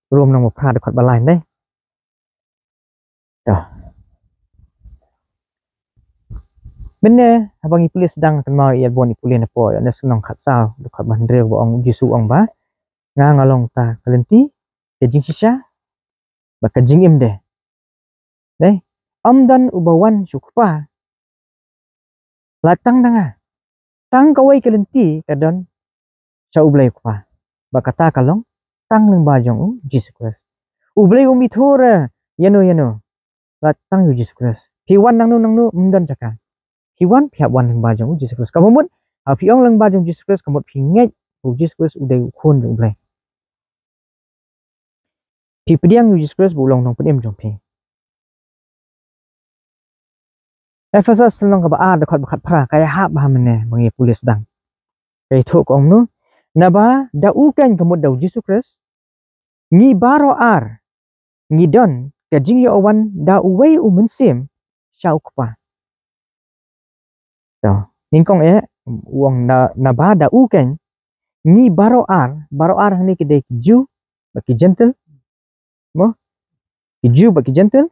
belum nang mupra dekat balain deh dah bener abang ipuli sedang mau ia bon ipuli na po ya senang khat sao dekat bandre boong uji su ong ba ngalong ta kalenti ke jing sisa ba ka jing im deh amdan ubawan sukpa latang danga tang kawai kalenti kadon sa ublay kupa bakata kalong tang ng bajong Jesus Christ ublay umithura yano latang yu Jesus Christ piwan nang nu mdan chaka piwan pihak wan ng bajong Jesus Christ kamumut piong lang bajong Jesus Christ kamut pinget Jesus Christ uday ukun ublay pi pediang yu Jesus Christ bulong nong pedim jong pi Ephesus nong ka ba dekat bakat pra kaya hap bahamene bangi pulis dang kay thuk ong nu naba daukan kamut daw Jesus Christ ngi baro ngi don ka jing yo awan da uway umensim siya ukpa to ningkong uang naba daukan ngi baro hani kide ju baki gentle mo ju baki gentle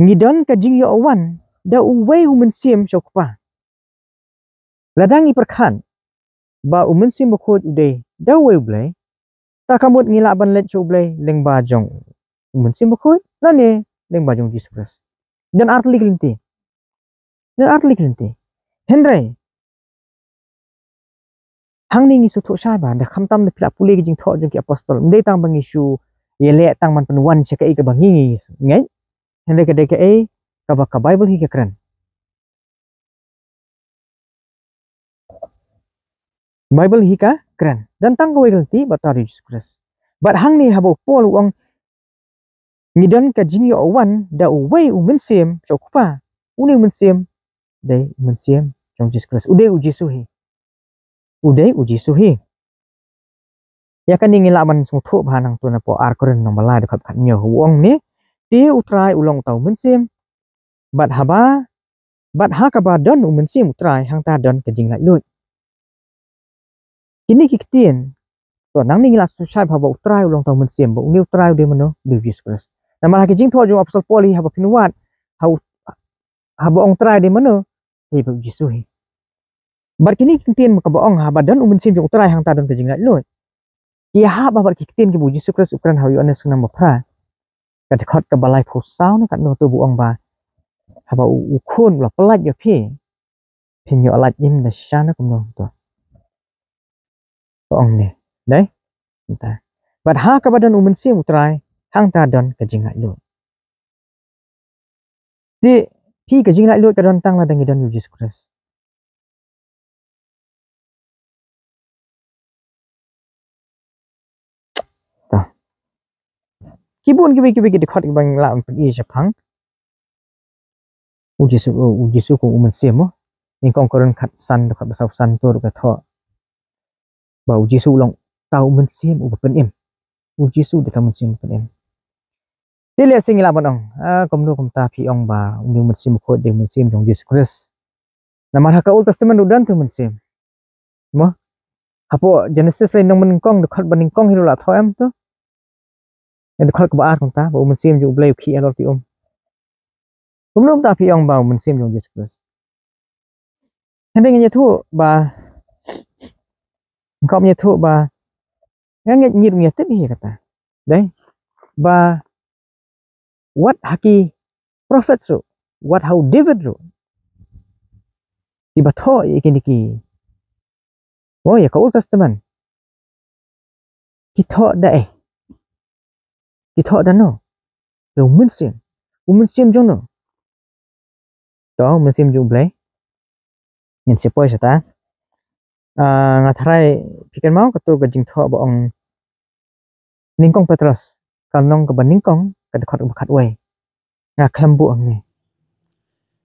ngi don ka jing yo awan da uway umensim siya ukpa ladang iperkan ba umensim bakod uday da uway ublay ta kamut ngila ban let ublay leng bajong umensim bakod nane leng bajong Jesus Christ dan artli kelinti henry hang ni ngisu thok sha ba da khamtam de pila puli gi jing tho jong ki apostol ndei tang bang isu yele tang man penwan se kai ka bang ngi ngai henry ka de ka ka bible hi ka kran bible hi ka kran dan tang ko kelinti batar Jesus Christ but hang ni habo pol uang ngidan ka jing yo wan da uway umensim chokupa uni umensim dai umensim jong Jesus Christ uday uji suhi ya kan ngila man sungthu bhanang tu na po ar koren nong balai dekat khat nyo uang ni ti utrai ulong tau mensim bat ha ka ba don men sim utrai hang ta don ke jing lai lut kini ki kitien to nang ning la su sai ba utrai long tong men sim bo ni utrai de mano de Jesus Christ na ma ke jing tho jo apostol Paul ha ba pinuat ha ba ong trai de mano he ba Jesus he bar kini kitien ka ba ong ha ba don men sim jo utrai hang ta don ke jing lai lut ya ha ba bar ki kitien ki bu Jesus Christ ukran ha yu anes na ma pra ka de khot ka balai pho sao na ka no to bu ong ba ha ba u khun la plat yo phi phin yo alat im na sha na kum no to ong ne đấy ta bat ha ka badan umen sim utrai hang ta don ka jing lai lut di phi ka jing lai lut ka don tang la dangi don Jesus Christ ta kibun kibi ki khot bang la pi japang u Jesus ko umen sim mo ni kong koron khat san khat basau san to ka tho ba u Jesus long tau umen sim u pen im u Jesus de ka men sim pen im ti le sing la bonong kom nu kom ta phi ong ba u men sim ko de men sim jong Jesus Christ na mar ha ka old testament udan tu men sim mo hapo Genesis lain nong men kong de khat baning kong hiru la tho em tu en de khat ka ba kong ta ba u men sim ju blai khi alor pi kom nu ta phi ong ba u men sim jong Jesus Christ Henry thu ba kom thu ba ngang nyir tip hi kata đấy ba what haki prophets ro what how David ro tiba tho iki oh ya ka Old Testament ki tho da no ro mun sim jong no to mun sim jong blai nyen se poi ta nga thrai pikan mau ka tu ga jing tho ba ong ningkong Petrus kanong ka baningkong ka de khat wei nga khlambu ang ni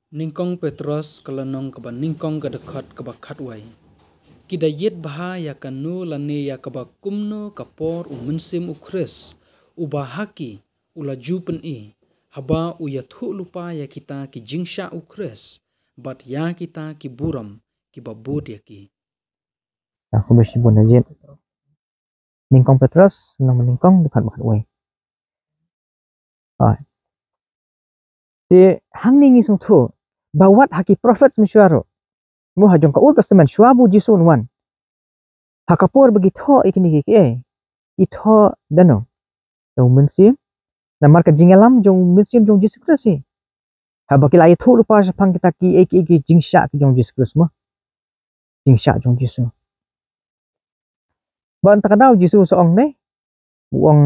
Ningkong Petrus kalanong ka ba ningkong ka dekat ka ba khatwai kida yet baha ya kanu lane ya ka ba kumno kapor umensim ukres ubahaki ula jupen haba uya thu lupa ya kita ki jingsha ukres bat ya kita ki buram ki babut ya ki aku besi bon ajet ningkong Petrus nang ningkong de khat wei de hang ningi sung thu bawat haki prophets mishwaro mu hajong ka Old Testament shwabu jisun wan hakapor bagi tho ikini ki itho dano jong mensim na marka jingalam jong mensim jong Jesus Christ habaki lai thu lupa sa phang kita ki ki jingsha ki jong Jesus Christ mo jingsha jong Jesus ban takadaw Jesus soong ne buong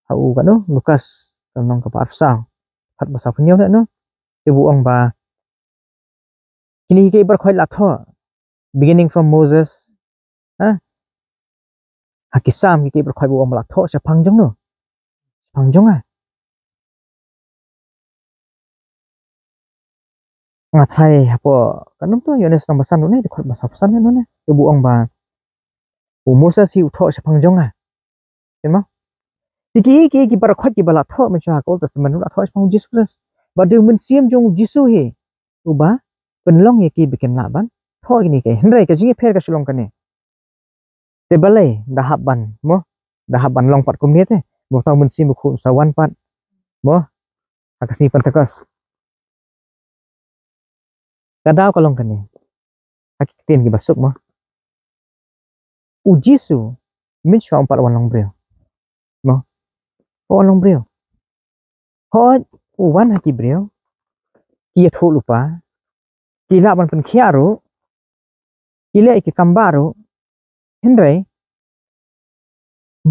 hau ka no Lukas kanong ka parsang phat basa phunyo no te buong ba kini ke bar khoi la tho beginning from Moses hakisam ki bar khoi buong la tho sa phang jong no phang jong nga thai hapo kanong to Yones nang basan no ne de khoi basa pasan no ne te buong ba Moses hi utho sa phang jong ken mo tiki ki bar khoi ki bala tho me cha Old Testament la tho sa phang Jesus Christ ba de men siam jong Jesus he uba penlong ye ki bikin laban tho ini ke hendrai ke jingi pher ka sulong kane te balai dahaban mo dahaban long pat kumni te mo tau men sim khu sawan pat mo akasi Pentecost kadaw ka long kane hakitin ki basuk mo u Jisu min shwa pat wan long brio mo wan long brio ho u wan haki brio ki thu lupa ki laban pen khiaro ki le ki kambaro hendrai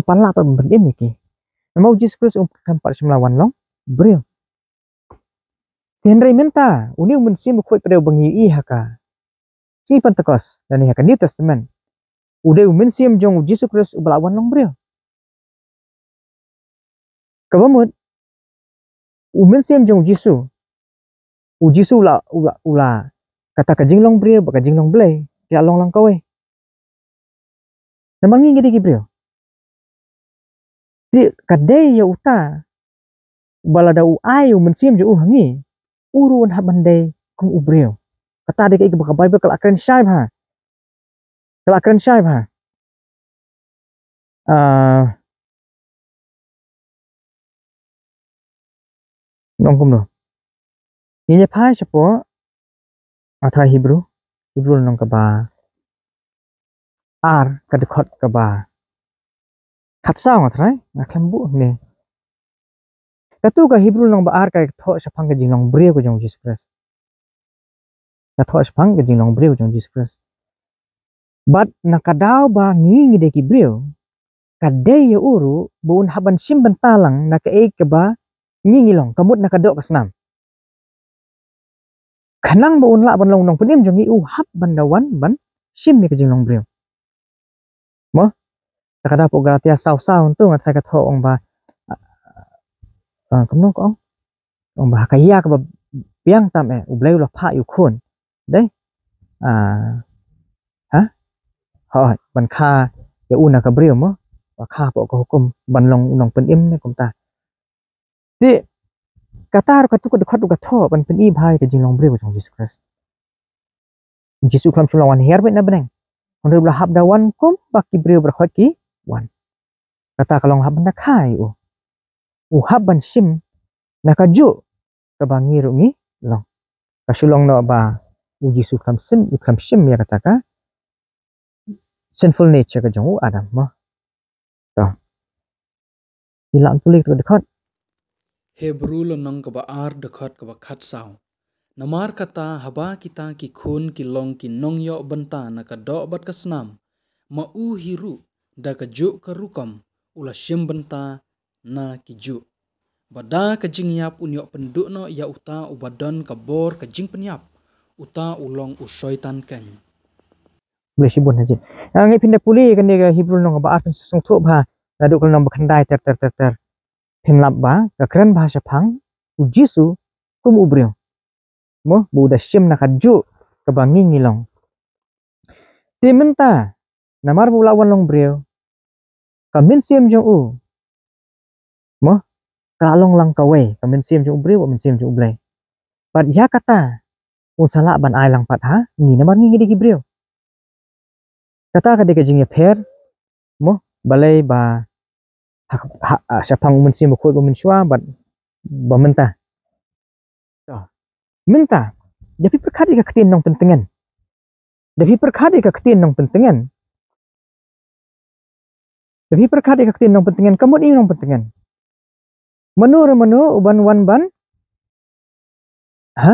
pala pa ben ki mau Jesus Christ kan par wan long brio hendrai menta uni men sim khoi pre bangi haka si Pentecost dan haka New Testament udah men sim jong Jesus Christ wan long brio kabamut men sim jong Jesus Jesus ula kata ka jinglong brio baka jinglong blai ya long lang kawe naman ngi gidi brio di kadai ya uta balada u ai men sim jo hangi urun habandai kum ubreo. Kata dia ke Bible kalau akan syai ha. Kalau akan syai ha. Nongkum no. Ini pai siapa? Athai Hebrew nong kaba. Ar kadekot kaba. Kat sao athai akan bu ni. Katu ka Hebrew nong ba ar ka tho sapang ke jinong breo ko jong Jesus Christ. Tho sapang ke jinong breo jong Jesus Christ. But nakadaw ba ngingi de ki breo? Kadai ya uru buun haban sim bentalang na kae ke ba ngingilong kamut nakadok kasnam. Kanang buun la ban long nong penim jong u hab bandawan ban sim ni ke jinong breo. Mo takada po Galatia saw tu ngatai ka tho ong ba kamno ko ong ba kaya ka ba piang tam ublay la pha yu khun. Đấy hả hỏi ban kha ya una ka breo mo và kha po ko hukum ban long nong pen im ne kum ta ti katar ka tu ko khot ka tho ban pen i bhai ke jinglong breo jong Jesus Christ Jesus klam chulawan her bet na beneng onde bla hab da wan kum baki breo berkhot ki wan kata kalong hab na khai u hab ban sim na ka ju ka bangi ru ngi long ka shulong no ba u Jesus klam sim ya kata ka sinful nature ka jong u Adam mo to hilang tulik tu dekat Hebrew lo nong kaba ar dekat kaba khat sao. Namar kata haba kita ki khun ki long ki nong yo benta na ka do bat kasnam. Ma u hiru da ka ju ka rukam ula shim benta na ki ju. Bada ka jing yap unyo penduk no ya uta ubadon ka bor ka jing penyap. Uta ulong u syaitan kan. boleh sibun aja ngi pindah puli kan dia Hebrew nong ba artin sung thu ba naduk kan nong bakandai ter himlap ba ka keren bahasa phang u Jisu kum ubreo mo bu da shim na kaju ka bangi ngilong ti menta namar bu lawan long breo ka min sim jong u mo ka long lang ka we ka min sim jong breo min sim jong blai pat ya kata un sala ban ai lang pat ha ngi namar ngi di breo kata ka de ka jing ya pher mo balai ba sapang min sim ko min shwa bat ba menta minta tapi perkadi ka ketin nong pentengan tapi perkadi ka ketin nong pentengan kamu ni nong pentengan menu uban wan ban ha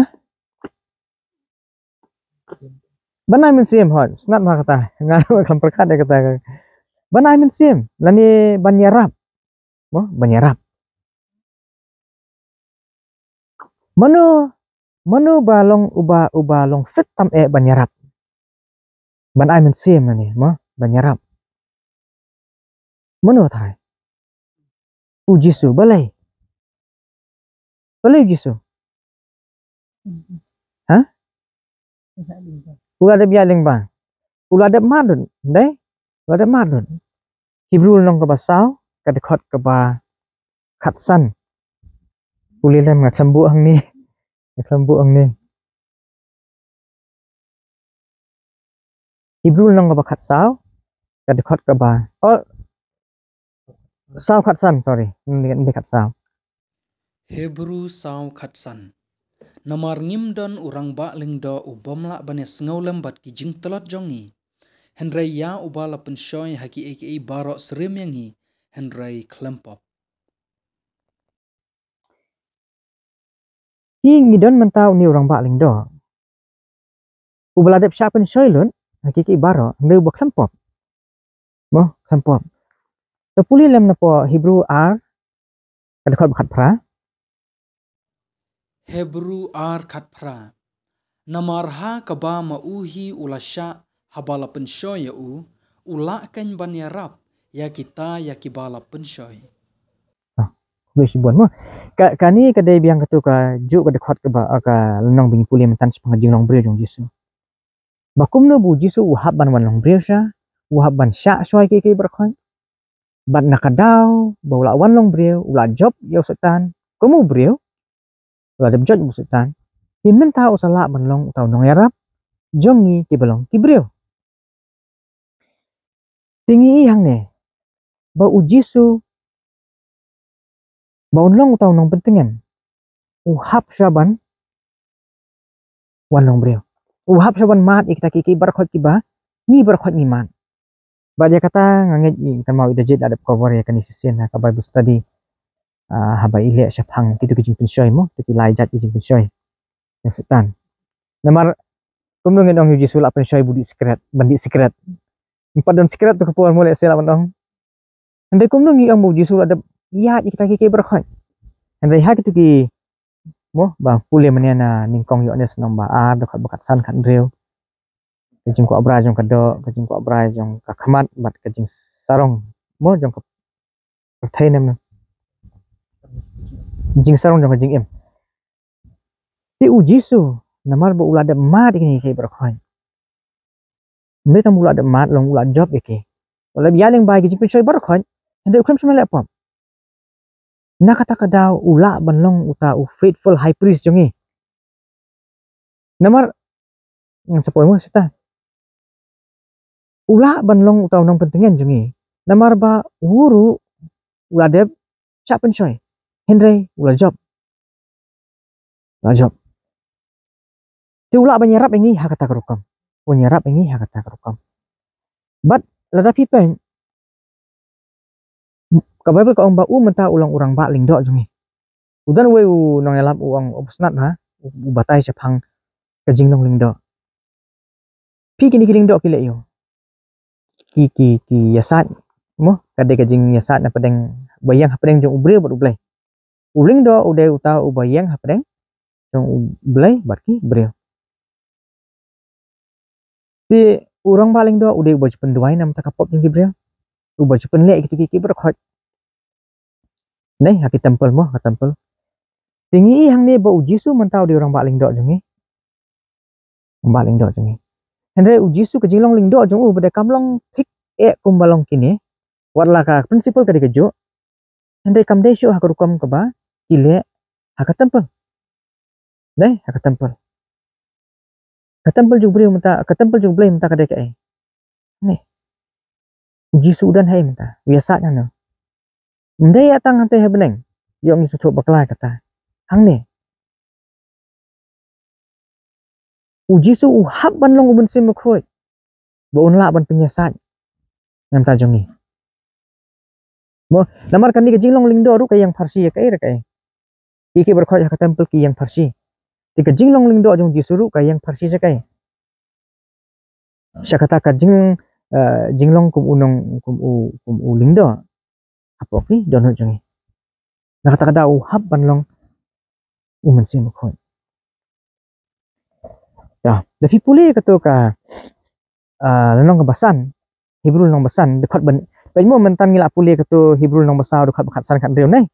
banai min sim hot snat ma kata ngaru kam perkadi kata banai min sim lani banyarap mo banyarap menu balong uba long fit tam banyarap banai min sim lani mo banyarap menu thai u Jisu balai Jisu ha ula ada bialing ba ula ada madun dai ula ada madun Hebrew nong ka basau ka dekot ka ba khatsan uli lem nga klambu ang ni Hebrew nong ka ba khatsau ka dekot ka ba sao khatsan sorry hindi khatsau Hebrew sao khatsan. Namar ngimdon urang ba lingdo ubomla banes ngaulam bat ki jing telot jongi. Henry ya ubala penshoy haki aka barok serim yangi. Henry klempop. ngidon mentau ni urang ba lingdo ubala dep sya penshoy lun haki aka barok ne ba klempop mo klempop tepuli lem na po Hebrew ar ka dekot ba khatpra Hebrew ar khatpra. Namar ha kaba mauhi ulasya habala penshoy ya ula kan banyarap ya kita ya kibala penshoy. Wis buan mo kani kadai biang katu ka ju ka dekot ka ba ka lenong bing puli mentan sepangajing long breu jong Jisu bakum no bu Jisu uhab ban wan long breu sya uhab ban sya soy ke berkhoi ban nakadaw baula wan long breu ula job yo setan kamu breu ula job job setan Ki mentau salah banlong utau nong yarap jongi ki balong ki brio. Tinggi ihang ne ba ujisu ba unlong utau nong pentingan. Uhap syaban wanlong brio. Uhap syaban mat ikta ki berkhot ki ba ni berkhot ni mat. Ba dia kata ngangit kan mau ida jet ada cover ya kan isisen ha ka Bible study haba ile syapang titu kijing pensyoy mo titu laijat kijing pensyoy. Yang setan. Namar kumdong ngedong yuji sulap pensyoy budi sekret bandi sekret. Empat dan sekret tu kepuan mulai sila bandong. Andai kumdong ngi ang uji sulap ada iya ikta ki berkhot. Andai ha kitu ki mo bang pule maniana ningkong yo ne senang ba dekat bakat san kan rew. Kajing ko abra jong kado kajing ko abra jong kakamat bat kajing sarong mo jong perthai nem jing sarong jong kajing em ti uji su namar ba ulada mat ini ke berkhoi me tam ulada mat long ulad job ke wala bialing bai kajing pensoy berkhoi ande ukram semela pom na kata kadau ula banlong uta u faithful high priest jongi namar sepoi mo sita ula banlong utau nong pentingan jongi namar ba uru ulada cha pensoy henry ula job ti ula banyarap ingi ha kata kerukam banyarap ingi ha kata kerukam but lada pipen ka Bible ka ong ba menta ulang urang ba ling do jungi udan we nong elap uang obsnat ha batai sepang kajing nong ling do pi kini kiling do kile yo ki yasat mo kade kajing yasat na pedeng bayang ha pedeng jong ubre bot ublay uling do ude uta ubayang ha pedeng jong ublay barki bre ti urang ba ling do ude ubaj penduai nam takapop jong bre ubaj penle gitu ki berkhot nei haki tempel mo ha tempel tinggi hang ne ba ujisu mentau di orang baling do jongi baling do jongi hendre ujisu ke jinglong ling do jong u bade kamlong thik kum balong kini warla ka principal ka dikejo hendre kam de syo ha rukam ka ba kile ha ka tempel nei ha ka tempel jubri menta ka tempel jublay menta ka de ka nei ujisu dan hai menta biasa nya no ndai atang hante ha beneng yo ngi sutu bakla kata hang ne uji su uhap ban long ubun sim khoi bo unla ban penyesat ngam ta jongi mo namar kan ni jinglong ling do ru kay yang farsi ya kay ra kay iki berkhoi ha tempel ki yang farsi ti ka jinglong ling do jong jisuru kay yang farsi sa kay sya kata ka jinglong kum u ling do apok ni donot jongi na kata kada uhap ban long umun sim khoi ya tapi pulih kata ka lenong kebasan Hebrew nong basan dekat ban mo mentan ngila pulih kata Hebrew nong basau dekat bakat san kan rew nei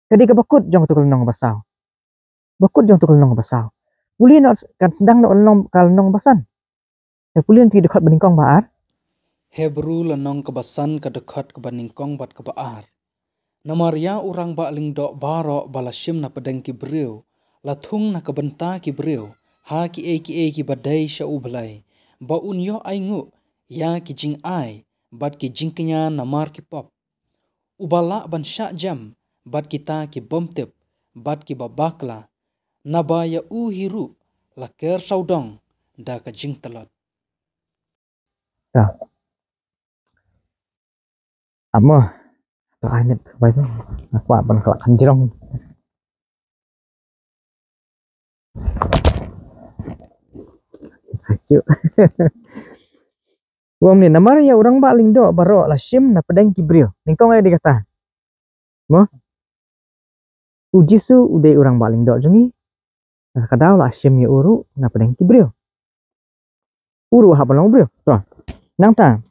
kadi ka bakut jong tu nong basau bakut jong tu nong basau pulih no kan sedang no nong kal nong basan ya pulih ti dekat beningkong baar Hebrew lenong kebasan ke dekat ke beningkong bat ke baar namar ya urang ba ling do baro balashim na pedeng ki breu lathung na kebenta ki breu ha ki ki badai sha ublai ba unyo aingu ya ki jing ai bat ki jingknya namar ki pop ubala ban sha jam bat kita ki bomtep bat ki babakla nabaya u hiru laker saudong da ka jing telot ya amo to anit bai tu aku ban kelak kanjrong hacu Wong ni namar ya orang ba ling do baro la shim na pedang kibrio ningkong ai dikata mo ujisu ude orang ba ling do jongi na kadau la shim ya uru na pedang kibrio uru ha balong brio to nang ta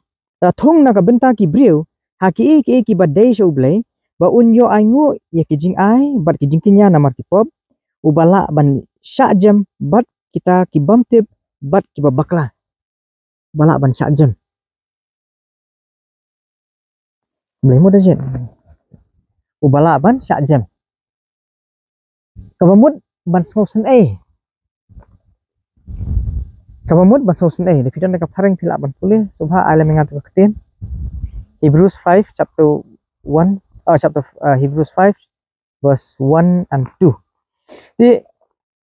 thong na ka benta kibrio ha ki badai sho blai ba unyo aingu ya kijing ai bat kijing kinya namar kipop ubala ban sha jam bat kita kibam tip bat kibabakla bala ban sha jam blai mo da jet ubala ban sha jam kamamut ban smosen Kamamut basosin de pidon dekat pareng pilak ban pulih subha ala mengat ketin. Hebrews 5 chapter 1 Hebrews 5 verse 1 and 2. Di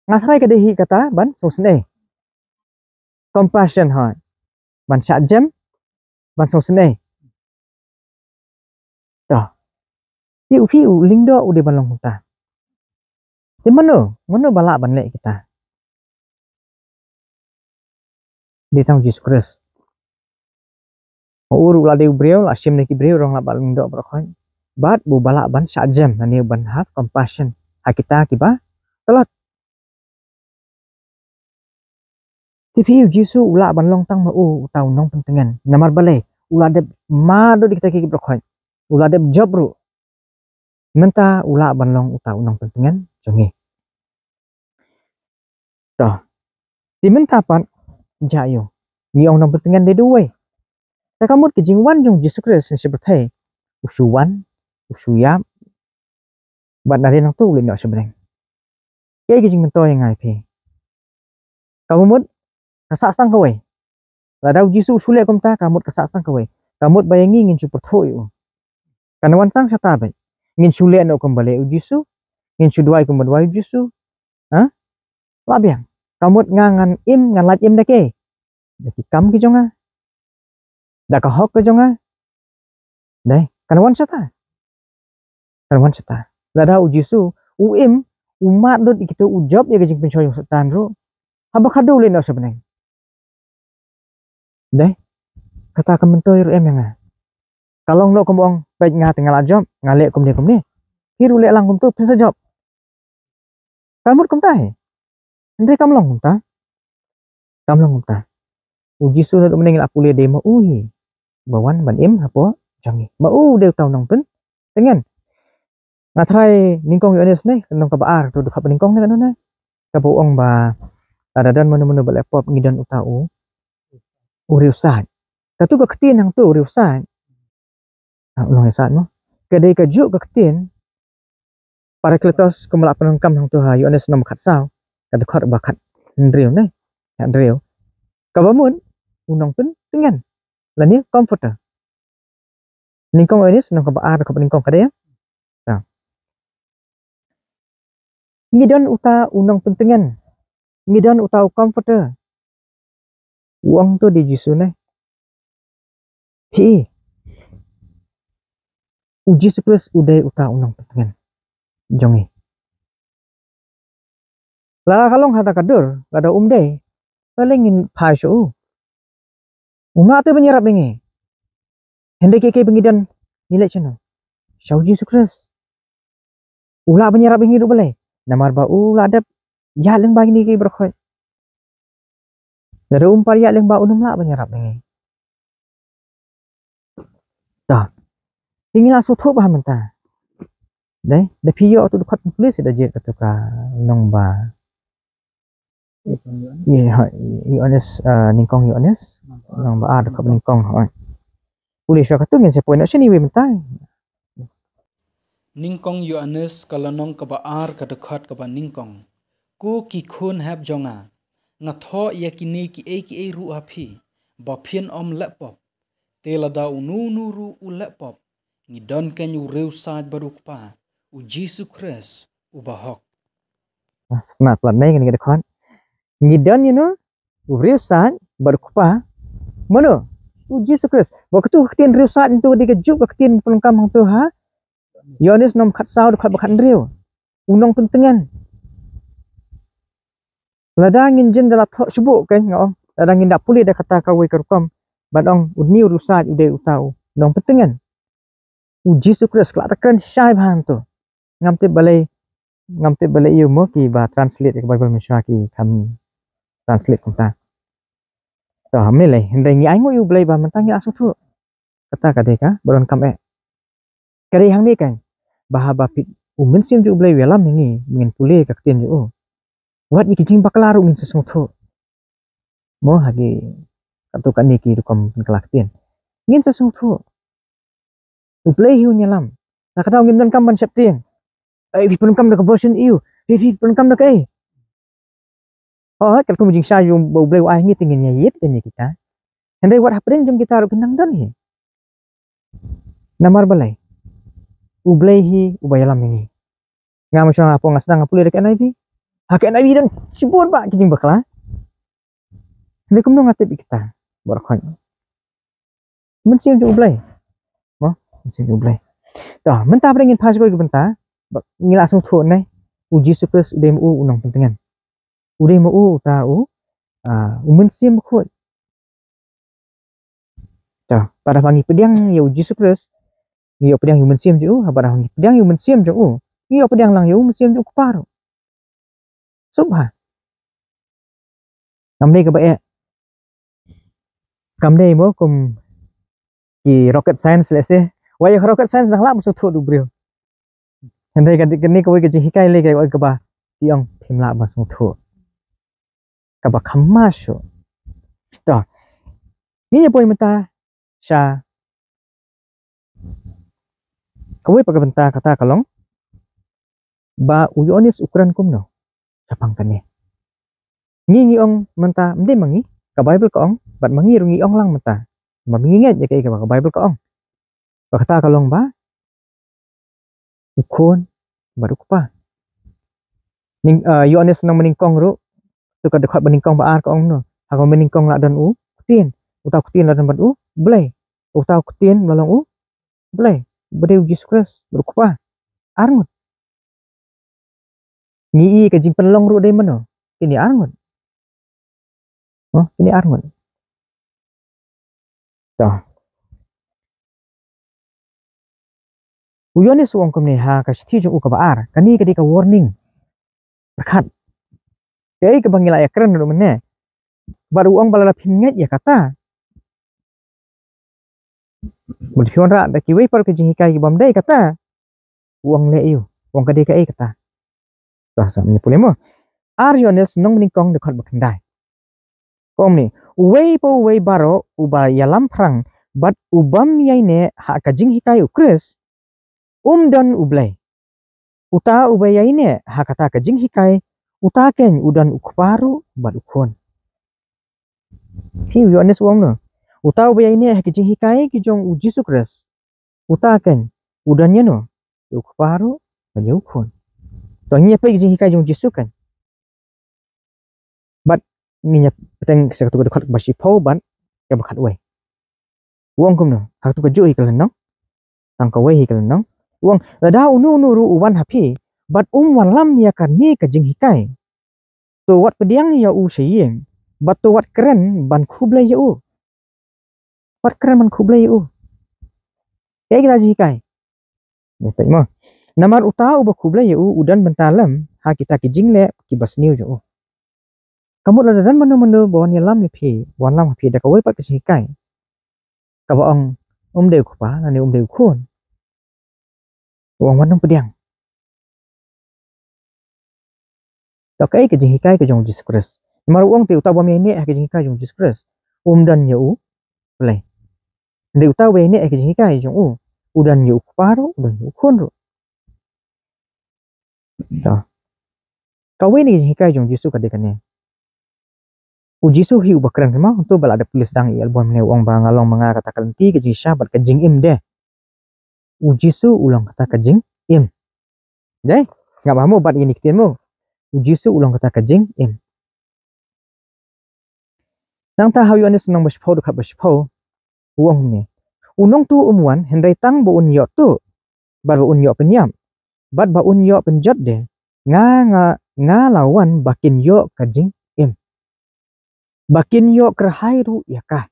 ngasrai kadehi kata ban sosin compassion ha. Ban syajam ban sosin dah. Di upi lingdo udah balong kita. Di mana balak ban lek kita. Di tang Jesus Christ. Uru la de breu la sim neki breu rong la balong do brokon. Bat bu balak ban syajam ani ban have compassion. Ha kita kiba telat. Tipi Jisu ula ban long tang ma u tau nong pentengan. Namar balai ula de ma do kita ki brokon. Ula de job ru. Menta ula ban long utau nong pentengan jonge. Dah. Di menta pan jayo. Ni ong nong pentengan de duwe. Ta kamut ke jingwan jong Jesus Christ seperti usuwan, usuyap, bat nari nang tu ulin no sebenarnya. Kaya ke jing mento yang ngai pe. Kamut kasak sang kowe. Ladau Jesus usule komta kamut kasak sang kowe. Kamut bayangi ngin super thoyo. Kanawan sang sata bai. Ngin sule no kembali Jesus, ngin suduai kembali Jesus. Ha? Labiang. Kamut ngan im ngan laj im dake. Jadi kam ki jonga. Dah ka hok ke jonga. Dai, kanawan sata. Kanawan sata. Ladau Jesus uim umat dot kita ujab ya kejing pencoyong setan ro. Haba kado ulin no sebenarnya. Dai. Kata kementoy ro em yang kalong no kembong baik nga tinggal ajom ngalek kumne hiru lek lang kumtu pin job kamut kumta he ndre kamlong kumta uji su do meneng la pule de ma uhi bawan ban im hapo jangi ma u de tau nong pen tengen ngatrai ningkong yones ne nong ka baar tu dekat ningkong ne kanona ka boong ba adadan menu ba laptop ngidan utau uriusan katu ka ketin nang tu uriusan ulang saat mo kedai kajuk ketin para kletos kemelak penengkam hang tu ha Yohanes nom khatsau kadekhat bakat ndriu ne ndriu kabamun unong pen tengan lani comforter ningkong Yohanes nom kabaar ka peningkong kada ya nah ngidon uta unong pentengan ngidon uta comforter uang tu di Jisu ne hi uji Kristus udai uta unong pentengan jongi la kalong hata kadur kada umde palingin pasyo umate penyerap bengi hende keke bengidan nilai chano syau Jesus Kristus ula penyerap bengi du balai namar ba ula adap ya leng bagi ni ke berkhoi dari umpar ya leng ba unum la penyerap bengi dah tinggal asu thu ba menta dai da piyo tu dekat polis da je kata nong ba Yohanes ningkong Yohanes nong ba dekat ningkong hoi polis kata ngin se poin sini we menta Ningkong Yohanes kalanong kabaar kadekat kaba ningkong ku ki khun hab jonga ngatho yakini ki e ru api ba phian om lapop telada unu nuru u lapop ngidon ken u reu saj baruk pa u Jesus Christ u bahok snap la nei ngin dekat ngidon you know u reu saj baruk pa mono u Jesus Christ waktu ketin reu saj itu dikejuk ketin pelengkam hang tu ha Yohanes nom khatsau dekat bakat ndriu unong pentengan ladangin jen dalam thok sebuk kan ngom ladangin dak pulih dah kata kawai kerkom badong udni urusat ude utau nong pentengan uji sukres kelak tekan syai bang tu ngamte balai you mo ki ba translate ke Bible Malaysia ki kam translate kumta to hamne le hendai ngi ai ngo you balai ba mentang asu tu kata kadeka baron kam kari hang ni kan bahaba pit umin sim ju balai welam ngi ngin pulih ka ketin ju wat iki jing bakalaru min sesuatu mo hagi katu kan niki dukom kelaktin ngin sesuatu uplay hiu nyalam tak kadau ngin kam ban septien ai pun kam dak version iu pun kam dak Oh, kalau kamu jingsa yung bau bleu ai ni tingin nyayit ni kita. Hendai wat hapring jom kita harus kenang dan hi. Namar balai. Ublai hi ubayalam ini. Ngam syang apa ngasang ngapulih dekat nabi. Hakat nabi dan cibun pak kijing bakla. Hendai kamu ngatip kita. Barakhan. Mensiam jom ublai. Oh, mensiam jom ublai. Dah, mentah beringin pas kau bentar. Ngila langsung thon nai. Uji supres udai mu unang pentingan. Udai mu tahu. Mensiam khot. Dah, pada pangi pediang ya uji supres. Iyo pediang human siam ju, pada pangi pediang human siam ju. Iyo pediang lang human siam ju kuparo. Subha. Kamdei ka bae. Kamdei mo kum ki rocket science lese. Waya rocket science dang la musu thu du brio. Hendai ka dikni ko ke hikai le ka ba. Tiang phimla ba su thu. Ka ba khamma sho. Dah. Ni ya poin mata sha. Kawai pakai bentar kata kalong. Ba uyonis ukuran kumno. Sapang kane. Ngi ong menta mde mangi ka Bible ko ong bat mangi rungi ong lang menta. Ma mingingat ya ka Bible ko ong. Ba kata kalong ba ukon baru kupa. Ning Yohanes nang meningkong ru tu ka dekat meningkong ba ar ko ong no. Ha ko meningkong la dan u kutin. Utau kutin la dan bat u blai. Utau kutin malong u blai. Bade Yesus Kristus baru kupa. Arngut. Ngi ka jing penlong ru dai mano. Ini arngut. Oh, ini arngut. Dah. Uyone suong kum ni ha ka sti jung ka baar kani ka warning berkat kei ka bangila ya keren no mene baru uang balala pinget ya kata berfion ra da kiwe par ka jing hikai ki bamdai kata uang le yu uang ka ka kata dah sa ni pulemo Ariones nong meningkong dekat bakendai kom ni uwei po uwei baro uba yalam prang bat ubam yaine ha ka jing hikai ukres dan ublai uta ubaya ini hakata ka jing hikai uta ken udan ukparu bat ukon hi Yohanes wong no uta ubaya ini ha jing hikai ki jong uji sukres uta ken udannya no ukparu bat ukon to nya pe jing hikai jong jisu kan bat nya peteng sekatu dekat basi pau ban ya bakat we wong kum no haktu ka jui kalen no tang ka we hi kalen no wong da unu ru uwan hapi bat walam ya kan ni ka jing hikai to wat pediang ya u seyeng bat to wat keren ban kublai ya u wat keren ban kublai ya u kayak kita jing hikai ya tak mo namar uta u ba kublai ya u udan bentalam ha kita ki jing le ki basniu jo kamu la dan menu bawan ya lam pi bawan lam pi da ka we pat ka jing hikai ka ba ong de ku pa na ni de khun wong wanong pediang to kai ka jing hikai ka jong Jesus Christ mar uang ti uta ba me ni ka jing hikai jong Jesus Christ dan ya u play de uta we ni ka jing hikai jong u udan ya u paro udan ya khun ro to ka we ni jing hikai jong Jesus ka de kan ne u Jesus hi u bakran ma to bala ada tulis dang i album ne uang ba ngalong manga kata kalenti ka jing syabat ka jing im de u Jesus ulang kata ka jing im dai ngap mo bat ini kitin mo Ujisu ulang kata kajing im. Nang ta hayu anis nang bashpau dekat bashpau uang ni. Unong tu umuan hendai tang bo unyo tu. Bar bo unyo penyam. Bat ba unyo penjot de. Nga lawan bakin yo kajing im. Bakin yo kerhai ru ya kah.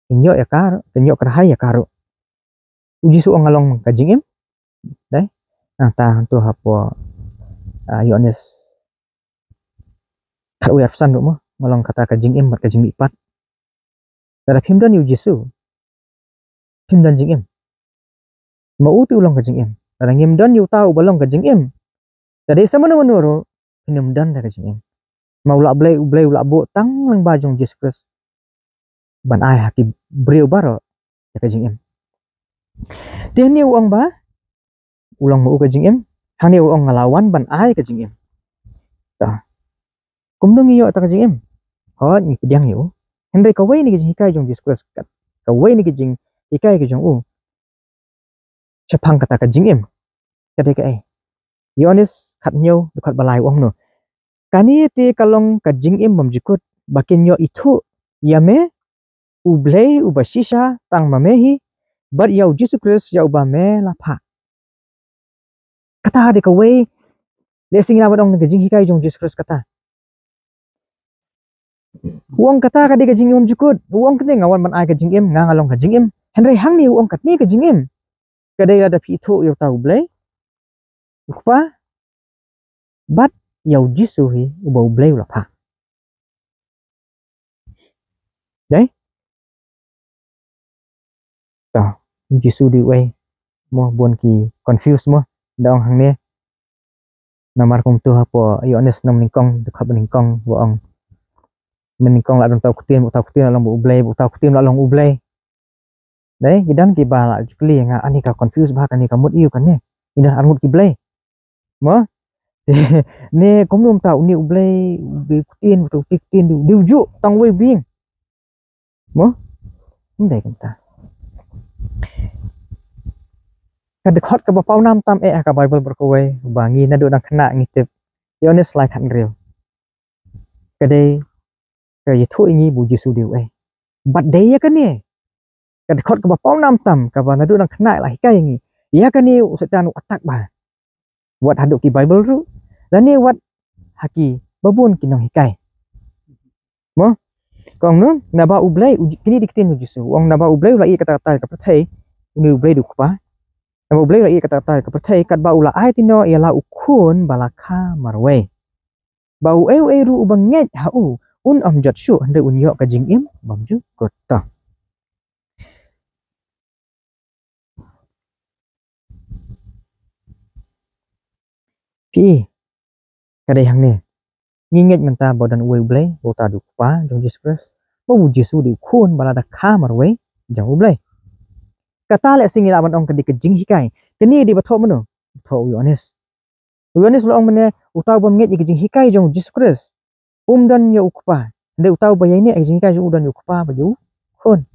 Inyo ya kah. Inyo kerhai ya karu. Ujisu ngalong kajing im. Dai. Nang ta tu hapo Yohanes kat uyar pesan duk mo ngalong kata kajing im mat kajing mipat dara phimdan yu jisu phimdan jing im mau tu ulang kajing im dara ngimdan yu tau balong kajing im jadi samano menuru phimdan da kajing im mau la blai ula bo tang lang bajong Jesus Christ ban ai haki breu baro da kajing im teni uang ba ulang mau kajing im hani uang ngalawan ban ai kajing im ta kumdung iyo ta kajing em hot ni pediang yo henry kawai ni kajing hikai jong discuss kat kawai ni kajing hikai ke jong chapang kata kajing em kade ka yonis khat nyo khat balai wong no kani te kalong kajing em bam jikut bakin yo itu yame ublei ubashisha tang mamehi bar yau Jesus Christ yau ba me la pha kata de kawai le sing la badong kajing hikai jong Jesus Christ kata uang kata ka de kajing em jikut uang kete ngawan man ai kajing em ngangalong kajing em henry hang ni uang kat ni kajing em kadai ada pi itu yo tau blei ukpa bat yau jisu hi ubau blei la pha đấy to jisu di way mo buon ki confuse mo dong hang ne namar kum tu hapo yones nam ningkong de khap ningkong wo ong meningkong la dong tau kutin la long u tau kutin la long u blei đấy gidan ki ba la kli nga ani ka confuse ba kan ni ka mut iu kan ne ina angut ki blei mo ne kom lum tau ni u blei bi kutin tu kutin du ju tang way bing mo ndai kan ta kadekot ka bapau nam tam ka bible berkawai bangi na do nang kena ngitip yones like han real kadai ka yithu ingi bu jisu diu but day ya kan ni kadekot ka bapau nam tam ka ba na do nang kena la hikai ngi ya kan ni setan atak ba wat haduk ki bible ru dan ni wat haki babun kinong hikai mo kong nu na ba ublai kini diktin jisu wong na ba ublai la i kata-kata ka pathai ni ublai du pa Nama boleh lagi kata-kata kepercaya kat bau la ai tino ialah ukun balaka marwe. Bau ru ubang nget hau un jat syu hande unyo ka jing im bamju kota. Pi kadai hang ne. Nginget menta bodan uwe blay bota du pa jong Jesus Christ. Bau Jesu di ukun balada ka marwe jang ublay. Kata le sing ila man ong kadi kejing hikai. Kini di bathok meno. Bathok Yohanes. Yohanes lo ong mene utau bam nget kejing hikai jong Jesus Christ. Dan ya ukpa nde utau bayai ni ajing kai dan ukpa baju kon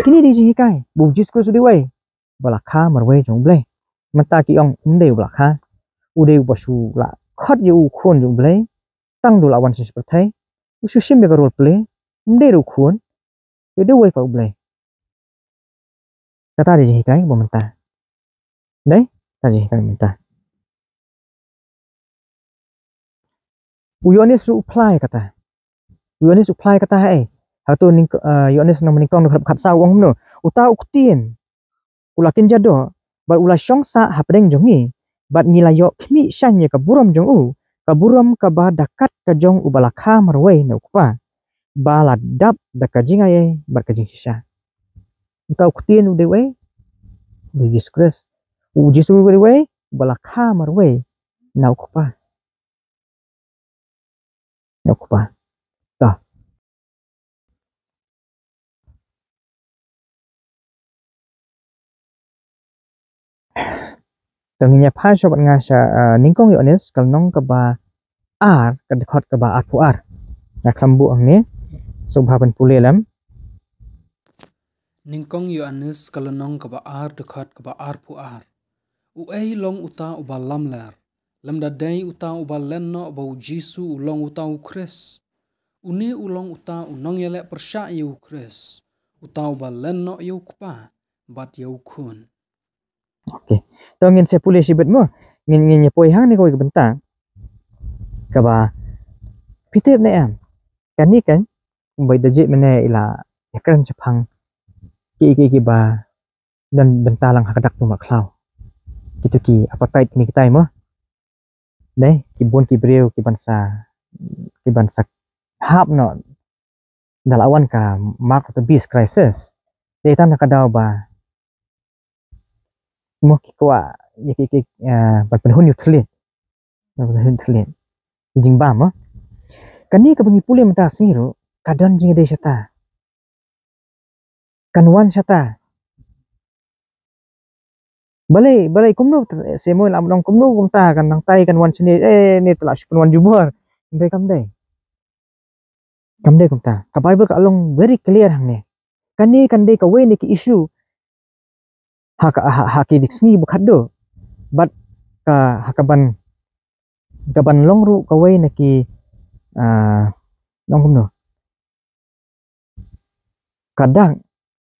kini di jing kai bu jis ko sudi wai balakha marwai jong blai mata ki ong nde balakha ude basu la khat yu khon jong blai tang du la wan sis pathai usu sim be role play nde ru khon de wai pa blai kata di jing kai bo menta dai ta jing kai menta Yohanes su apply kata Yohanes apply kata hatu ning Yohanes nang menikong nak khat sa wong no uta uktin ulakin jado bar ula syong sa hapdeng jongi bat ngilayo khmi shanye ka buram jong u ka buram ka ba dakat ka jong u balakha marwai no kwa bala dap da ka jingaye bar ka jing sisa uta uktin u dewe u Jesus Christ u Jesus dewe balakha marwai na kwa ta tanginya pha sobat ngasa ningkong Yohanes kal nong ka ba ar ka dekhot ka ba atu ar na klambu ang ne subhaban pulelam ningkong Yohanes kalanong ka ba ar dekhot ka ba ar pu ar u long uta uba lamlar lam da dai uta uba lenno ba jisu ulong uta u Chris uni ulong uta unong yele persya yu Chris uta uba lenno yu kpa bat yu kun okay to ngin se pule sibet mo ngin nyepoi hang ni ko bentang ka ba pitep ne am kan ni kan bai da je mene ila yakran chapang ki ba dan bentalang hakadak tu maklau gitu ki appetite ni kita mo deh kibun kibreu kibansa hap no dalawan ka mark of the beast crisis data nakadaw ba mo kikwa yaki bat penhun yuthlit jing ba mo kani ka bangi pule mata singiro kadan jing de shata kanwan shata balai kumno semoi lam dong kumno kumta kan nang tai kan wan sini ni tela shpun wan jubor Ndai kamde kumta ka Bible ka along very clear hangne kande ka we ni ki issue ha ki diksni bukado but ka kaban longru ka we na ki nongkumno kadang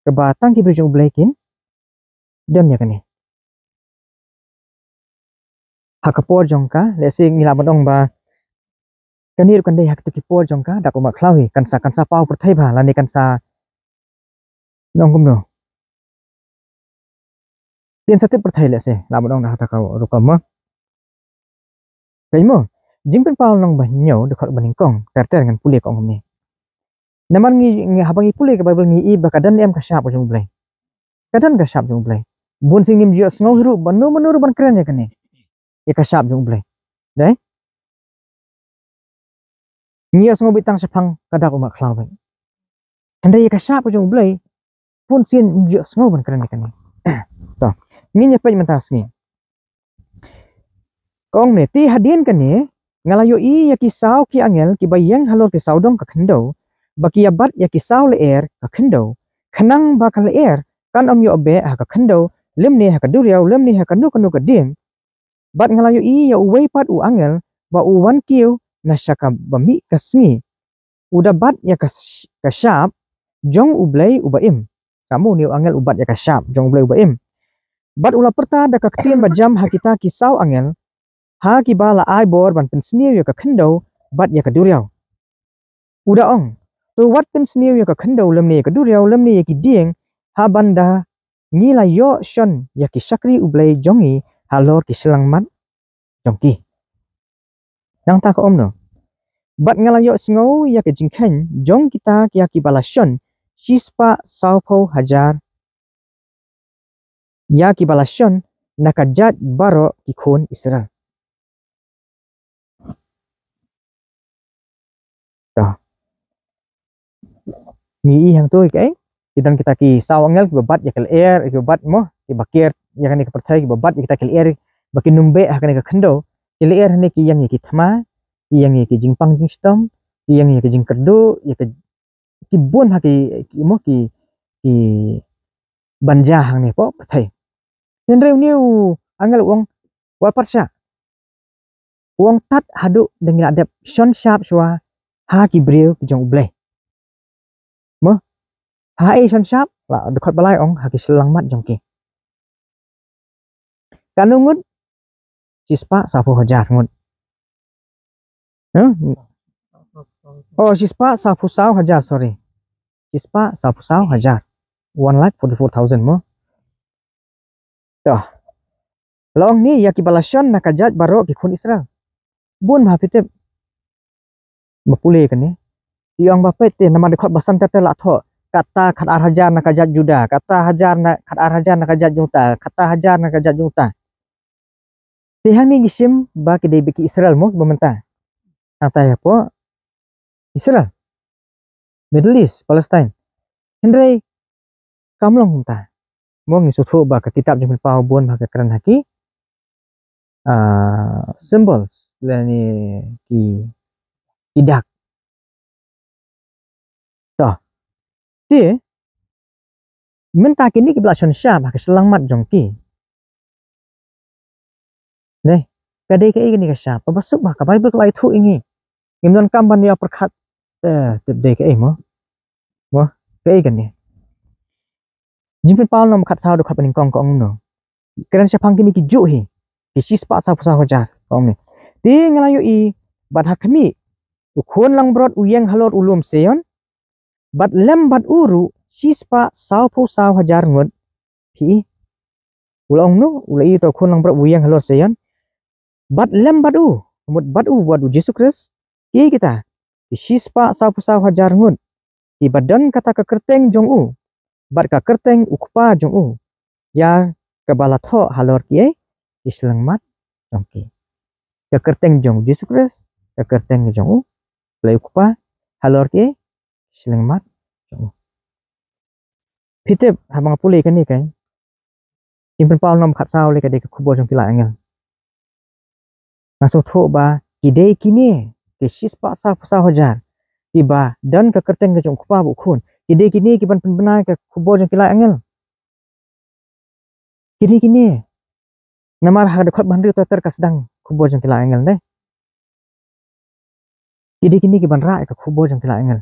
kebatang ki berjung blekin dan ya kane hakapor jongka lesi ngila bodong ba kanir kande hak tu ki por jongka dak umak klawi kansa pau perthai ba lani kansa nongkumno tien sate perthai lesi la bodong na hata ka rukama kaimo jingpen pau nong ba nyo dekat baningkong terter dengan pulih kong ni naman ngi habangi pulih ke Bible ngi i ba kadan em ka syap jong blai kadan ka syap jong blai bun singim jo sngo hiru banu menuru ban keren ya kane ya ka syap jong blai dai ngi sngo bitang sepang kadak umak klawi anda ya ka syap jong blai pun sin jo sngo ban keren ya kane to ngi nyepet mentas ngi kong ne ti hadin kane ngalayo i ya kisau ki angel ki bayang halor ki saudong ka khendo baki abat ya kisau le er ka khendo khanang ba ka le er kan om yo be ha ka khendo lemne ha ka duriau lemne ha ka nu ka ding bat ngalayo i ya uwei pat u angel ba u wan kiu na shaka bami kasngi uda bat ya ka syap jong u blai u baim kamu ni angel ubat ya ka syap jong blai u baim bat ula perta da ka ktien ba jam ha kita kisau angel ha ki bala ai bor ban pensniu ya ka khendo bat ya ka duriau uda ong to wat pensniu ya ka khendo lemne ka duriau lemne ya ki ding ha banda ngila yo shon ya ki sakri ublai jongi halor ki selang mat jongki nang ta ko omno bat ngala yo sngo ya ki jingkhen jong kita ya ki bala shon shispa saupo hajar ya ki bala shon nakajat baro ki khon Israel ni yang tu ke dan kita ki sawangel ki babat ya kel air ki babat mo ki bakir ya kan ki percaya ki babat kita kel air baki numbe akan ki khendo ki air ni ki yang ki thma ki yang ki jingpang jingstom ki yang ki jingkerdo ya ki bun ha ki mo ki banja hang ni po percaya den reu niu angel wong wal parsha wong tat hadu dengan adep shon sharp shwa ha ki breu ki jong ublai mo ha e shon sharp la dekat balai ong ha ki selang mat jongki kanungut sispa sapu hajar ngut oh sispa sapu saw hajar sorry sispa sapu saw hajar 1,44,000 mo toh long ni ya ki balashon nakajat baro ki khun Israel bun ma pitep mapule kan ni yang bapet te nama dekat basan tete la tho kata khat ar hajar nakajat juda kata hajar na khat ar hajar nakajat juta kata hajar nakajat juta tihang ni gisim ba ki de biki Israel mo bementa kata ya po Israel Middle East Palestine hendrai kamlong ta mo ngi suthu ba ka kitab jeng pau bon ba ka kran haki symbols lani ki idak toh ti menta kini ki blashon sha ba ka selang mat jongki ne kadai ka ini ka sha pa basuk ba ka Bible ka thu ingi ngimnon kam ban ya perkhat de ka mo ka kan ni jipin pau nom khat saw do khat paning kong kong no kran sha phang kini ki ju hi ki sispa sa pusa hoja kong ni ti ngalayo i bat hakmi ukhon lang brot uyeng halor ulum seyon bat lem bat uru sispa saw pu saw hajar ngut pi ulong no ulai to khon lang brot uyeng halor seyon bat lem bat u mut bat u wadu Yesus Kristus ki kita sispa saw pu saw hajar ngut i badan kata ka kerteng jong u bat ka kerteng ukpa jong u ya kebala tho halor ki islang mat jong ki ka kerteng jong Yesus Kristus ka kerteng jong u le ukpa halor ki islang mat jong u pitep habang pulih kan ni kan impin paul nom khat saw le ka de ka kubo jong pila angel ngaso tho ba kidei kini ke sispa sa pasa hojar tiba dan ke kerteng ke jong kupa bu khun kini kiban penbenai ke kubo jong kilai angel kini namar ha dekat bandri ter ka sedang kubo jong kilai angel deh kini kiban ra ke kubo jong kilai angel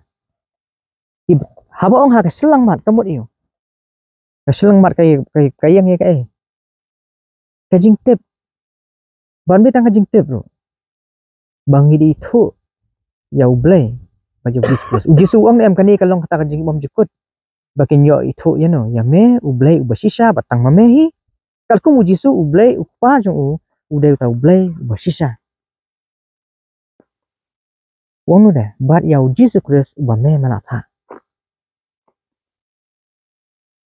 haba ong ha ke selang mat kamut iyo ke selang mat kai yang ye kai ke jing tip ban tang ke jing tip lo bangi di itu ya ublay baju biskus uji suang em kani kalong kata kajing bom jukut bakin yo itu ya no ya me ublay ubasisha batang mamehi kalkum uji su ublay upa jong u uday uta ublay ubasisha wong deh bat ya uji su kris ubame malapha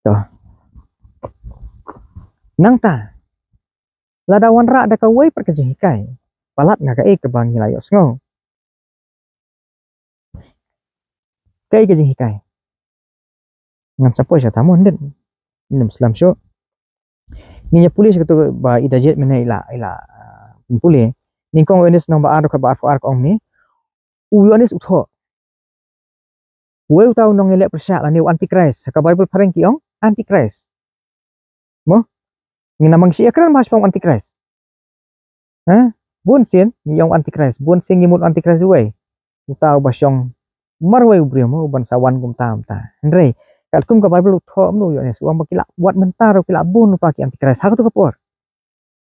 toh nang ta ladawan ra ada kawai perkejing hikai palat naga ke bang hilayo sngo kai kejing hikai ngam sapo sa tamon den nim slam syo ninya pulis ketu ba idajet mena ila pule ningkong wenis nang ba ar ka ba ar ong ni uyonis utho we utau nong elek persya la ni antichrist ka bible pareng ki ong antichrist mo ngina mangsi akran mas pong antichrist ha bun sin ni yong antichrist bun sing ngimut antichrist we utau ba syong marway ubrimo uban sawan kum tam ta ndre kalkum ka bible utho nu yonis uang bakila buat mentar kila bun pa ki antichrist ha tu kapor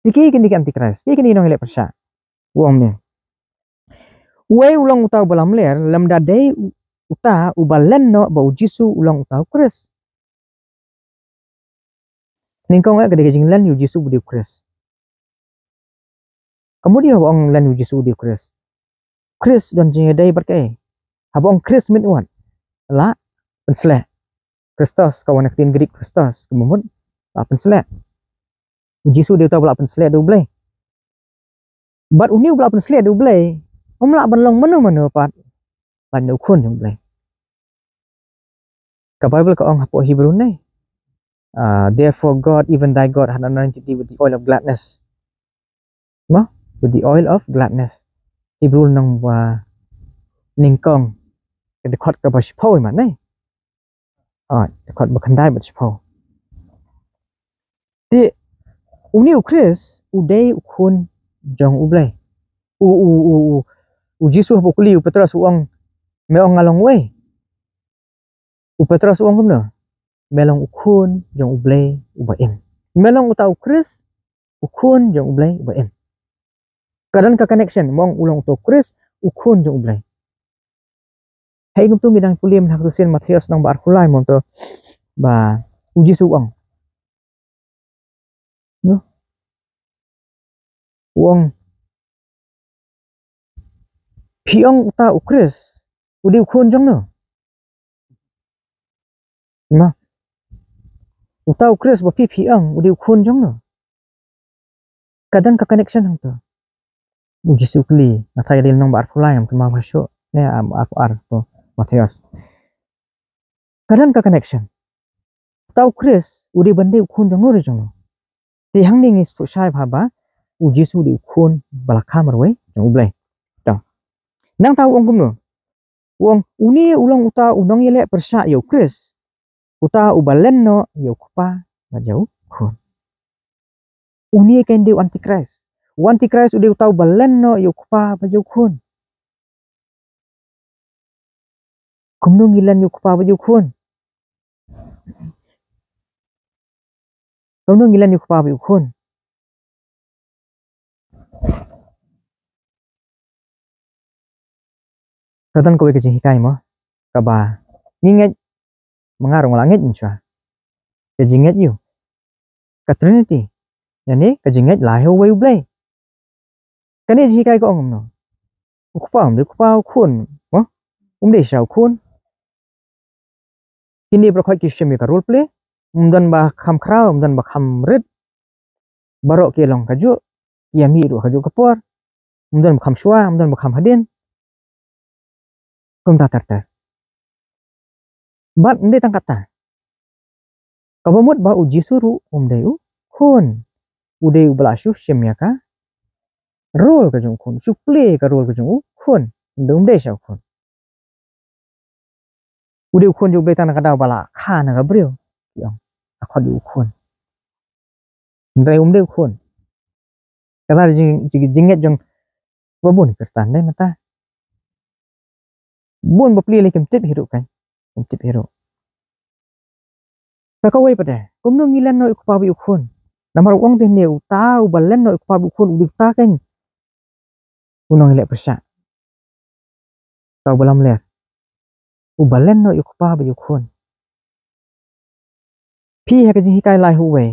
kini antichrist kini nong elek persya uang ni we ulang utau balam ler lam dadai uta ubalen no ba ujisu ulang utau kris ningkong gede gejing lan ujisu budi kris kemudian bang lan ujisu budi kris dan jingedai berkai habong kris min uan la pensle Kristus kawan aktin gedik Kristus kemudian la pensle ujisu dia utau la pensle do blay bat uni bla pensle do blay omla banlong menu pat pan ukun yang blay ka bible ka ong hapo Hebrew nei therefore God even thy God had anointed thee with the oil of gladness ma with the oil of gladness Hebrew nang wa ningkong ke dekot ka bashpo man nei dekot bakandai bashpo ti uni ukris udai ukun jong ublay u jisu hapo kuli upetras uang meong ngalong we upetras uang kumna melong ukun jong ublay ubaim melong uta ukris ukun jong ublay ubaim kadang ka connection mong ulang to kris ukun jong ublay hay ngum tu midang pulim hak tusin Matius nang bar kulay mo to ba uji suang no uang piong uta ukris udi ukun jong no ma uta ukris ba piong udi ukun jong no kadang ka connection hang to uji sukli na tayo din nang bar kulay am kema masyo ne aku ar to Matius kadang ka connection tau kris udi bande ukun jong no jong ti hang ning is shai phaba uji su di ukun balakha marwe jong ublay to nang tau ong kumno wong uni ulang uta unong yele persya yo kris uta ubalen no yo kupa ba jau kun uni ken de antichrist udi uta ubalen no yo kupa ba jau kun kumno ngilan yo kupa ba jau kun kumno ngilan yo kupa ba jau kun katan kowe kejing hikai mo kaba nginget mengarung langit insya kejinget yu ka trinity yani kejinget laho we ublay kani hikai ko ong no ukupa kun mo de shau kun kini berkhoi ki shemi ka role play umdan ba kham khrau umdan ba kham red barok ke long kaju yami ru kaju kapor umdan ba kham shwa umdan ba kham hadin kum ta tartar bat nde tangkata kabamut ba uji suru umdeu kun udeu blashu shemya ka role ka jong kun suple ka role ka jong kun dum de sha khon udi khon ju be tan ka da bala kha na ga brio yang akho di khon ndai de khon kala jinget jong babun ke stan dai mata bun bapli le kem tip hiru kan kem tip hiru ta ka wei pade kum no ngilan no ikpa bi khon namar ong te ne uta u balen no ikpa bi khon udik ta kan unong ile persa tau balam le u balen no ikpa bi khon pi ha ka ji kai lai hu we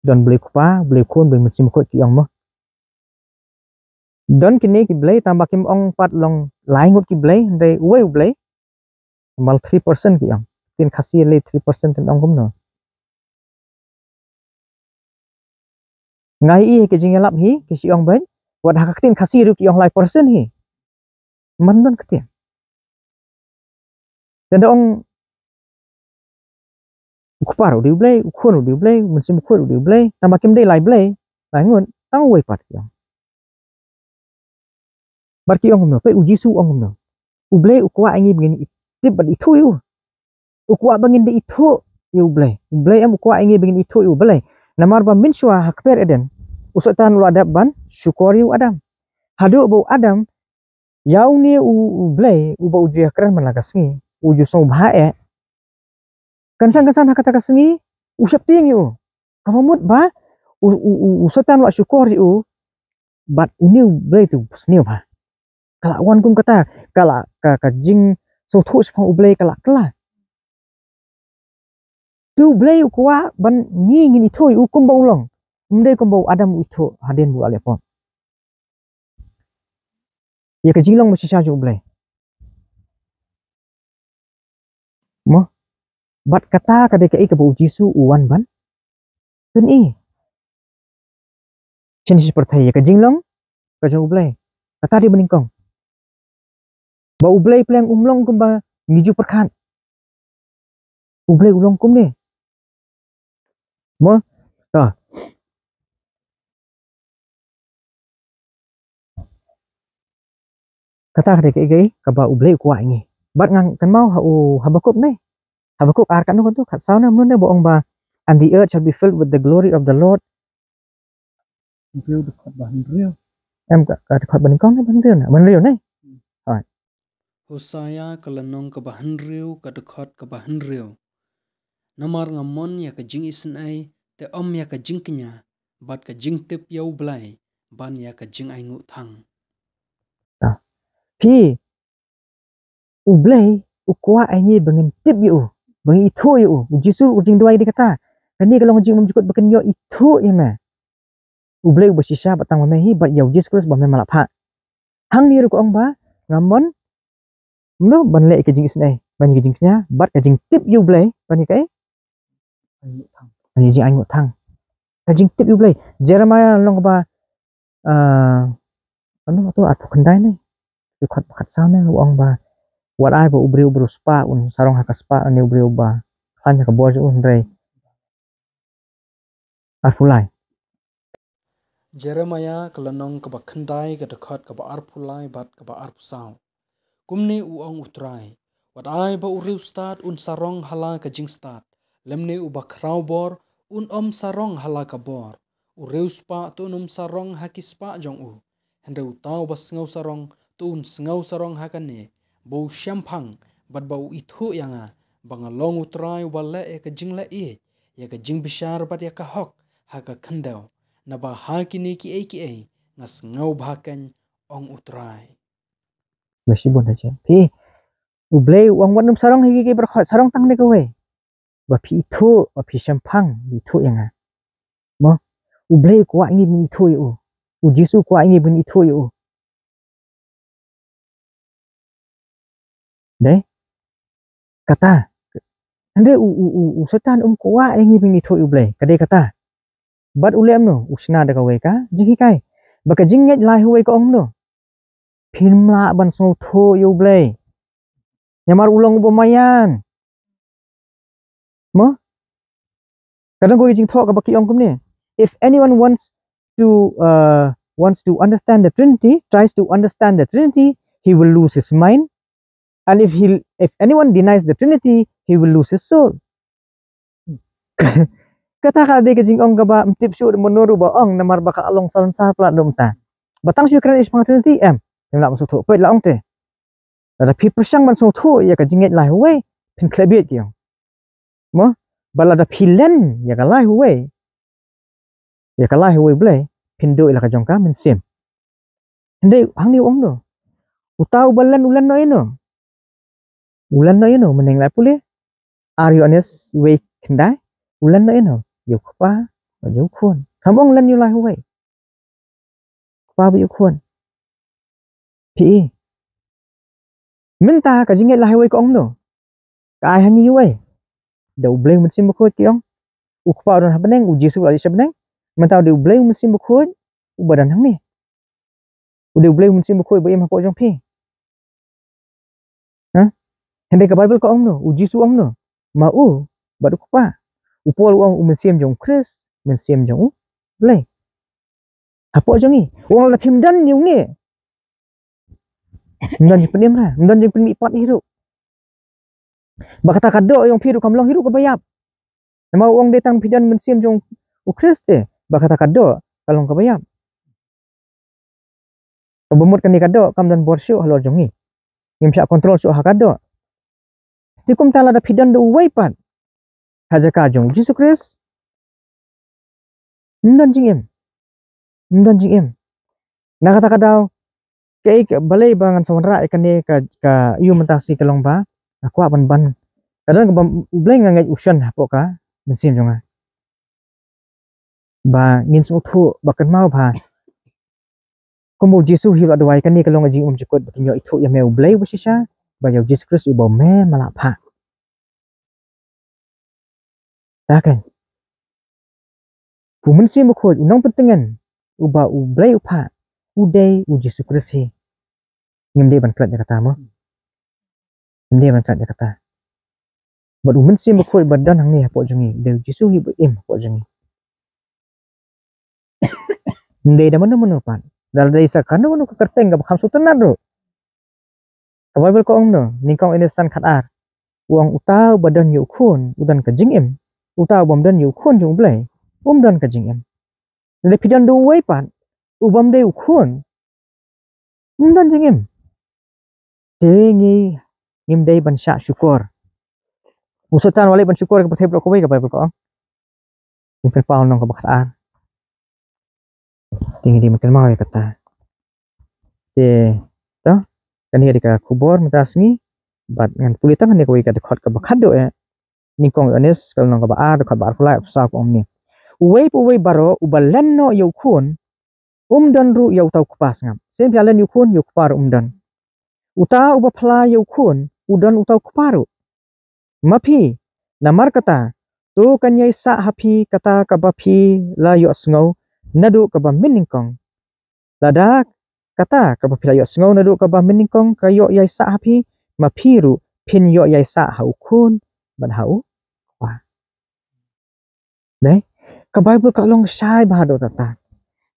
don beli kupa beli khon beli mesin ko ki ong mo don kini ki blay tambah kim ong pat long lai ngut ki blay dai we blay mal 3% ki ong tin khasi le 3% tin ong kum no ngai i ke jingalap hi ke si ong ben wat hak tin khasi ru ki ong lai persen hi man don ketia dan ong kupar di blay khon di blay mesin khon di blay tambah kim dai lai blay lai ngut tang we pat ki ong bar ki ong no pe uji su ong no u blay u kwa angi begini tip bad itu yu u kwa bangin de itu yu blay am kwa angi begini itu yu blay namar ba min shwa hakper eden usotan lu adab ban syukur yu adam hadu bu adam yau ni u blay u ba uji akran malagasngi uju so bhae kansan hakata kasngi usap ting yu kamut ba usotan lu syukur yu bat uni blay tu sniu ba kala wan kum kata kala ka jing so thu sepang ublay kala kala tu blay ukwa ban ngi ngini thoi ukum bau long mde kum bau adam utho haden bu ale pon ya ka jinglong mesti sa ju blay mo bat kata ka de ka ik bau jisu uwan ban tun i chen seperti ya ka jinglong ka ju blay kata di beningkong ba ublay pleng umlong kum ba ngiju perkan ublay ulong kum ni mo ta kata ka de ka igai ka ba ublay kwa ngi bat ngang kan mau ha u habakuk ni habakuk ar kan tu khat sauna mun ne boong ba and the earth shall be filled with the glory of the Lord em ka khot ban kong ban riu này Hosea kalanong ka bahan riu ka dekhot ka bahan riu namar ngamon ya ka jing isen ai te om ya ka jing kenya bat ka jing tip yau blai ban ya ka jing ai ngu thang pi ublay ukwa ai ni bangin tip yu bangi itu yu jisu jing dua di kata kani kalau jing mumjukut bakan yo itu ya me ublay ubasisa batang mehi bat yau jis krus ba me malapha hang ni ru ko ong ba ngamon no ban le ke jing isnai ban ke jing kenya bat ka jing tip yu blay ban kai ani jing ai ngu thang ka jing tip yu blay Jeremiah long ba anu tu at khandai ni khot khat sa ne ong ba wat ai ba ubri spa un sarong haka spa ani ubri ba hanya ka bojo un rei afulai Jeremiah kalanong ka bakhandai ka dekhot ka ba arpulai bat ka ba arpusau kumni u ong utrai wat ai ba uriu start un sarong hala ka jing start lemne u bakrau bor un om sarong hala ka bor uriu spa tu num sarong haki spa jong u hende u tau ba sngau sarong tu un sngau sarong hakane bau syampang bat bau ithu yanga bangalong utrai wala e ka jing la e ya ka jing bishar bat ya ka hok haka khandau na ba hakini ki e ngas ngau bhakan ong utrai mesti bon aja pi ublay uang wan sarong higi ke berkhot sarong tang de ko we ba pi itu ba pi syampang itu yang mo ublay ko ngi ni itu yu u jisu ko ngi bin itu yu deh kata ande u setan ko ngi bin itu ublay kade kata bat ulem no usna de ko we ka jigi kai baka jinget lai huwe ko ong no phimla ban so tho yu blay nyamar ulong bomayan mo kadang ko jing tho ka baki ong kum ni if anyone wants to wants to understand the Trinity, tries to understand the Trinity, he will lose his mind. And if anyone denies the Trinity, he will lose his soul. Kata kada kajing ong gaba mtip syu menuru ba ong namar baka along salan sa plat dum ta. Batang syu kran ispang Trinity em. Yang nak masuk tu pet la ong te. Ada pi persang man so tu ya kajing et lai huai pen klebet kyong. Mo bala da pilen ya ka lai huai. Ya ka lai huai blai pindo ila ka jongka men sim. Hende hang ni ong do. Utau balan ulan no ino. Ulan no ino meneng lai pule. Are you honest we kendai? Ulan no ino. Yu pa ba yu khun. Kam ong lan yu lai huai. Pa ba yu khun. Pi. Minta ka jinget lai huai ko ong no. Ka ai hangi huai. Da ubleng men sim ko ti ong. Ukpa don ha beneng u Jesu ali sebeneng. Mentau de ubleng men sim ko u badan hang ni. Udah ubleng men sim ko ba im ha po jong pi. Ha? Hende ka Bible ko ong no, u Jesu ong no. Ma u ba du pa. Upol uang mensiam jong Chris, mensiam jong blay. Apa jong ni? Uang la phim dan yung ni. Mdan jeng penim ra, mdan jeng penmi pat hiru. Ba kata kado yung phiru kamlong hiru ka bayap. Nama uang datang pidan mensiam jong u Chris te, ba kata kado kalong ka bayap. Kabumut kan ni kado kam dan borsyo halor jong ni. Ngim syak kontrol so ha kado. Tikum tala da pidan do uwai pat. Haja kajong Jesus Christ. Mdan jing em. Mdan jing em. Na kata kadau kei balai bangan sawanra ikan ni ka yu mentasi kalong ba. Aku ban ban. Kadang ka ubleng ngai usan hapo ka mensim jonga. Ba ngin su thu bakan mau ba. Komo Jesus hi ba dawai kan ni kalong jing jikot bakinyo itu ya me ublei busisha. Ba yo Jesus Christ ubo me malapa. Takan. Ku mensim ko unong pentingan uba ublei upa. Udai u Jesus Christ hi. Ngimde ban klat kata mo. Ngimde ban klat kata. Ba mensim ko badan hang ni hapo jongi. De Jesus hi im hapo jongi. Ndai da mana pan. Dal dai sa kan no kerteng ga kham sutan nado. Ka Bible ko ong no ningkong inisan khat ar. Uang utau badan yu khun udan ka jing em. Utau bom dan yu khun jong blai. Dan ka jing em. Le pidan do wai pan. Ubam de khun. Dan jing em. Tengi ngim dai ban sya syukur. Musutan wali ban syukur ka pathe bro ko wai ka Bible ko ong. Ingkan paul nong ka bakhat ar. Tinggi di makan mau ya kata. Toh kan dia dika kubur mentas ni bat ngan pulitan kan dia koi ka dekat ka bakhado ya. Ningkong ones kalau nong ka ba dekat ba fulai sa ko ni. Uwei pu wei baro ubalan no yau khun dan ru yau tau kupas ngam. Sem pialan yu khun yu kupar dan. Uta uba phla yau khun udan utau kuparu. Mapi namar kata tu kan yai sa hapi kata ka ba phi la yu sngo nadu ka ba miningkong. Lada kata ka ba phi la yu sngo nadu ka ba miningkong ka yo yai sa hapi mapiru pin yo yai sa hau khun ban hau. Wah. Dai ka Bible ka long sai ba do tata.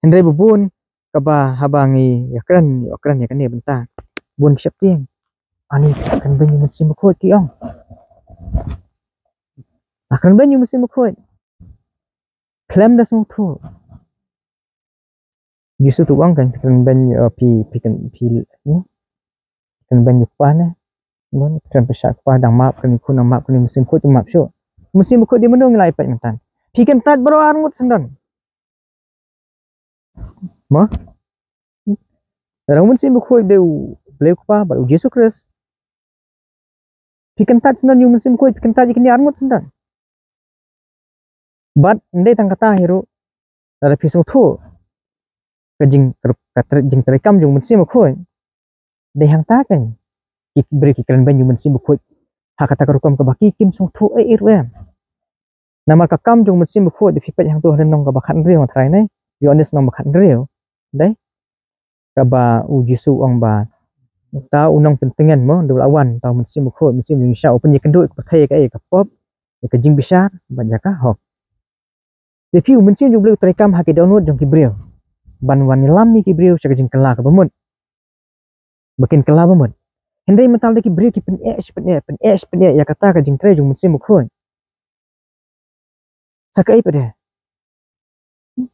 Hendai bubun ka ba habangi yakran ya kan ni benta. Bun siap tiang. Ani kan banyu mesin bekot ki ong. Akan banyu mesin bekot. Klaim dah semua tu. Justru tu ong kan banyu pi kan banyu pana. Bon kan pesak pa dang map kan kun map kan mesin bekot map syo. Mesin bekot dia menung lai pat mentan. Pi kan tat bro arngut sendan. Mo? Dalam mesin bekot dia beli kupa baru Jesus Christ. Pikan tat sendan yung mesin bekot pikan tat ikan dia arngut sendan. But ndai tang kata hero dari pisau tu kajing jing terekam yung mesin bekot. Dai hang takan. Beri kikiran ban yung mesin bekot. Hakata karukam kabaki kim song tu irwem. Nama kakam yung mesin bekot di pipat yang tu renong kabakan rio try nai. Yo honest nong bakan rio. Dai kaba ujisu ong ba ta unang pentingan mo do lawan ta mesin bekot mesin Indonesia open ye kenduk pakai ka ka pop ka jing besar banyak ka hok. Review mesin juga boleh terekam hak download jong kibrio. ban wan lam ki brio sa jing kala ka bamut bakin kala bamut hendai metal ki brio ki pen e ya kata ka jing tre jung musim khoi sakai pada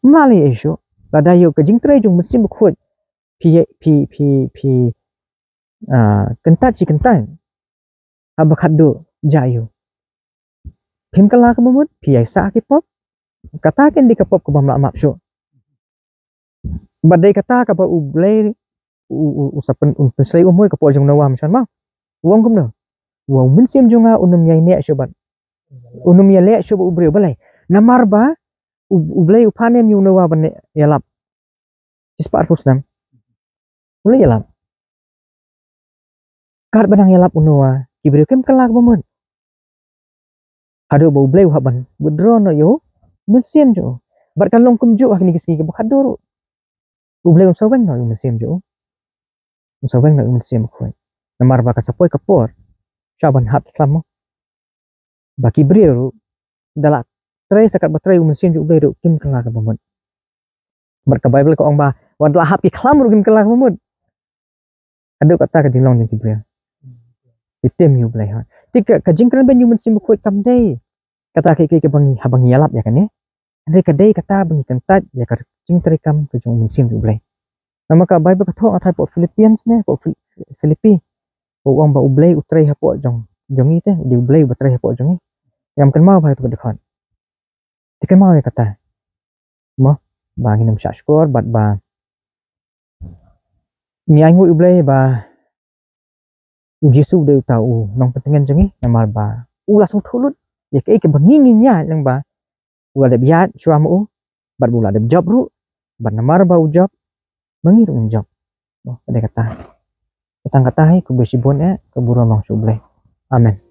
mali esho lada yo ka jing tre jung musim khoi pi kentat si kentan abakat do jayo pim kala ka bamut pi ai sa ki pop kata ken di ka pop ka bam map sho badai kata ka ba ublay usapan unsay umoy ka po jung nawam shan ma uang kum no uang minsim junga unum yai ne shobat unum ya le shoba ubre balai namar ba ublay upanem yung nawa ban yalap ispar pusnam ulay yalap kar banang yalap unawa kibre kem kalak bamun hado ba ublay haban budro no yo minsim jo bar kalong kum ju akni kisgi ka bakadoro ublay unsawang no yung minsim jo unsawang no yung minsim khoi namar ba kasapoy kapor shaban hat klamo baki brio dalak tray sakat batray mesin ju ublay ro kim kala ka bamut bar ka bible ko ong ba wan la hap ki klam ro kim kala ka bamut ado kata ka jinglong jing brio item yu ublay ha tik ka jingkran ben yu mesin khoi kam dei kata ke bangi habang yalap ya kan ya andre ka dei kata bangi kentat ya ka jing kam ke jung mesin ju ublay nama ka bible ka tho athai po philippians ne po philippi po ong ba ublay utray hapo jong jongi te di ublay batray hapo jongi yam kan ma ba to dekan tikan ma ya kata mo ba nginam syashkor bat ba ni angu ublay ba Jisu de tahu nong pentingan jongi namar ba langsung thulut ya ke bangi nya yang ba ula de biat suamu bat bula de job ru bat namar ba job bangi ru job mo ada kata kata hai ku besi bon ke buru nong sublay amen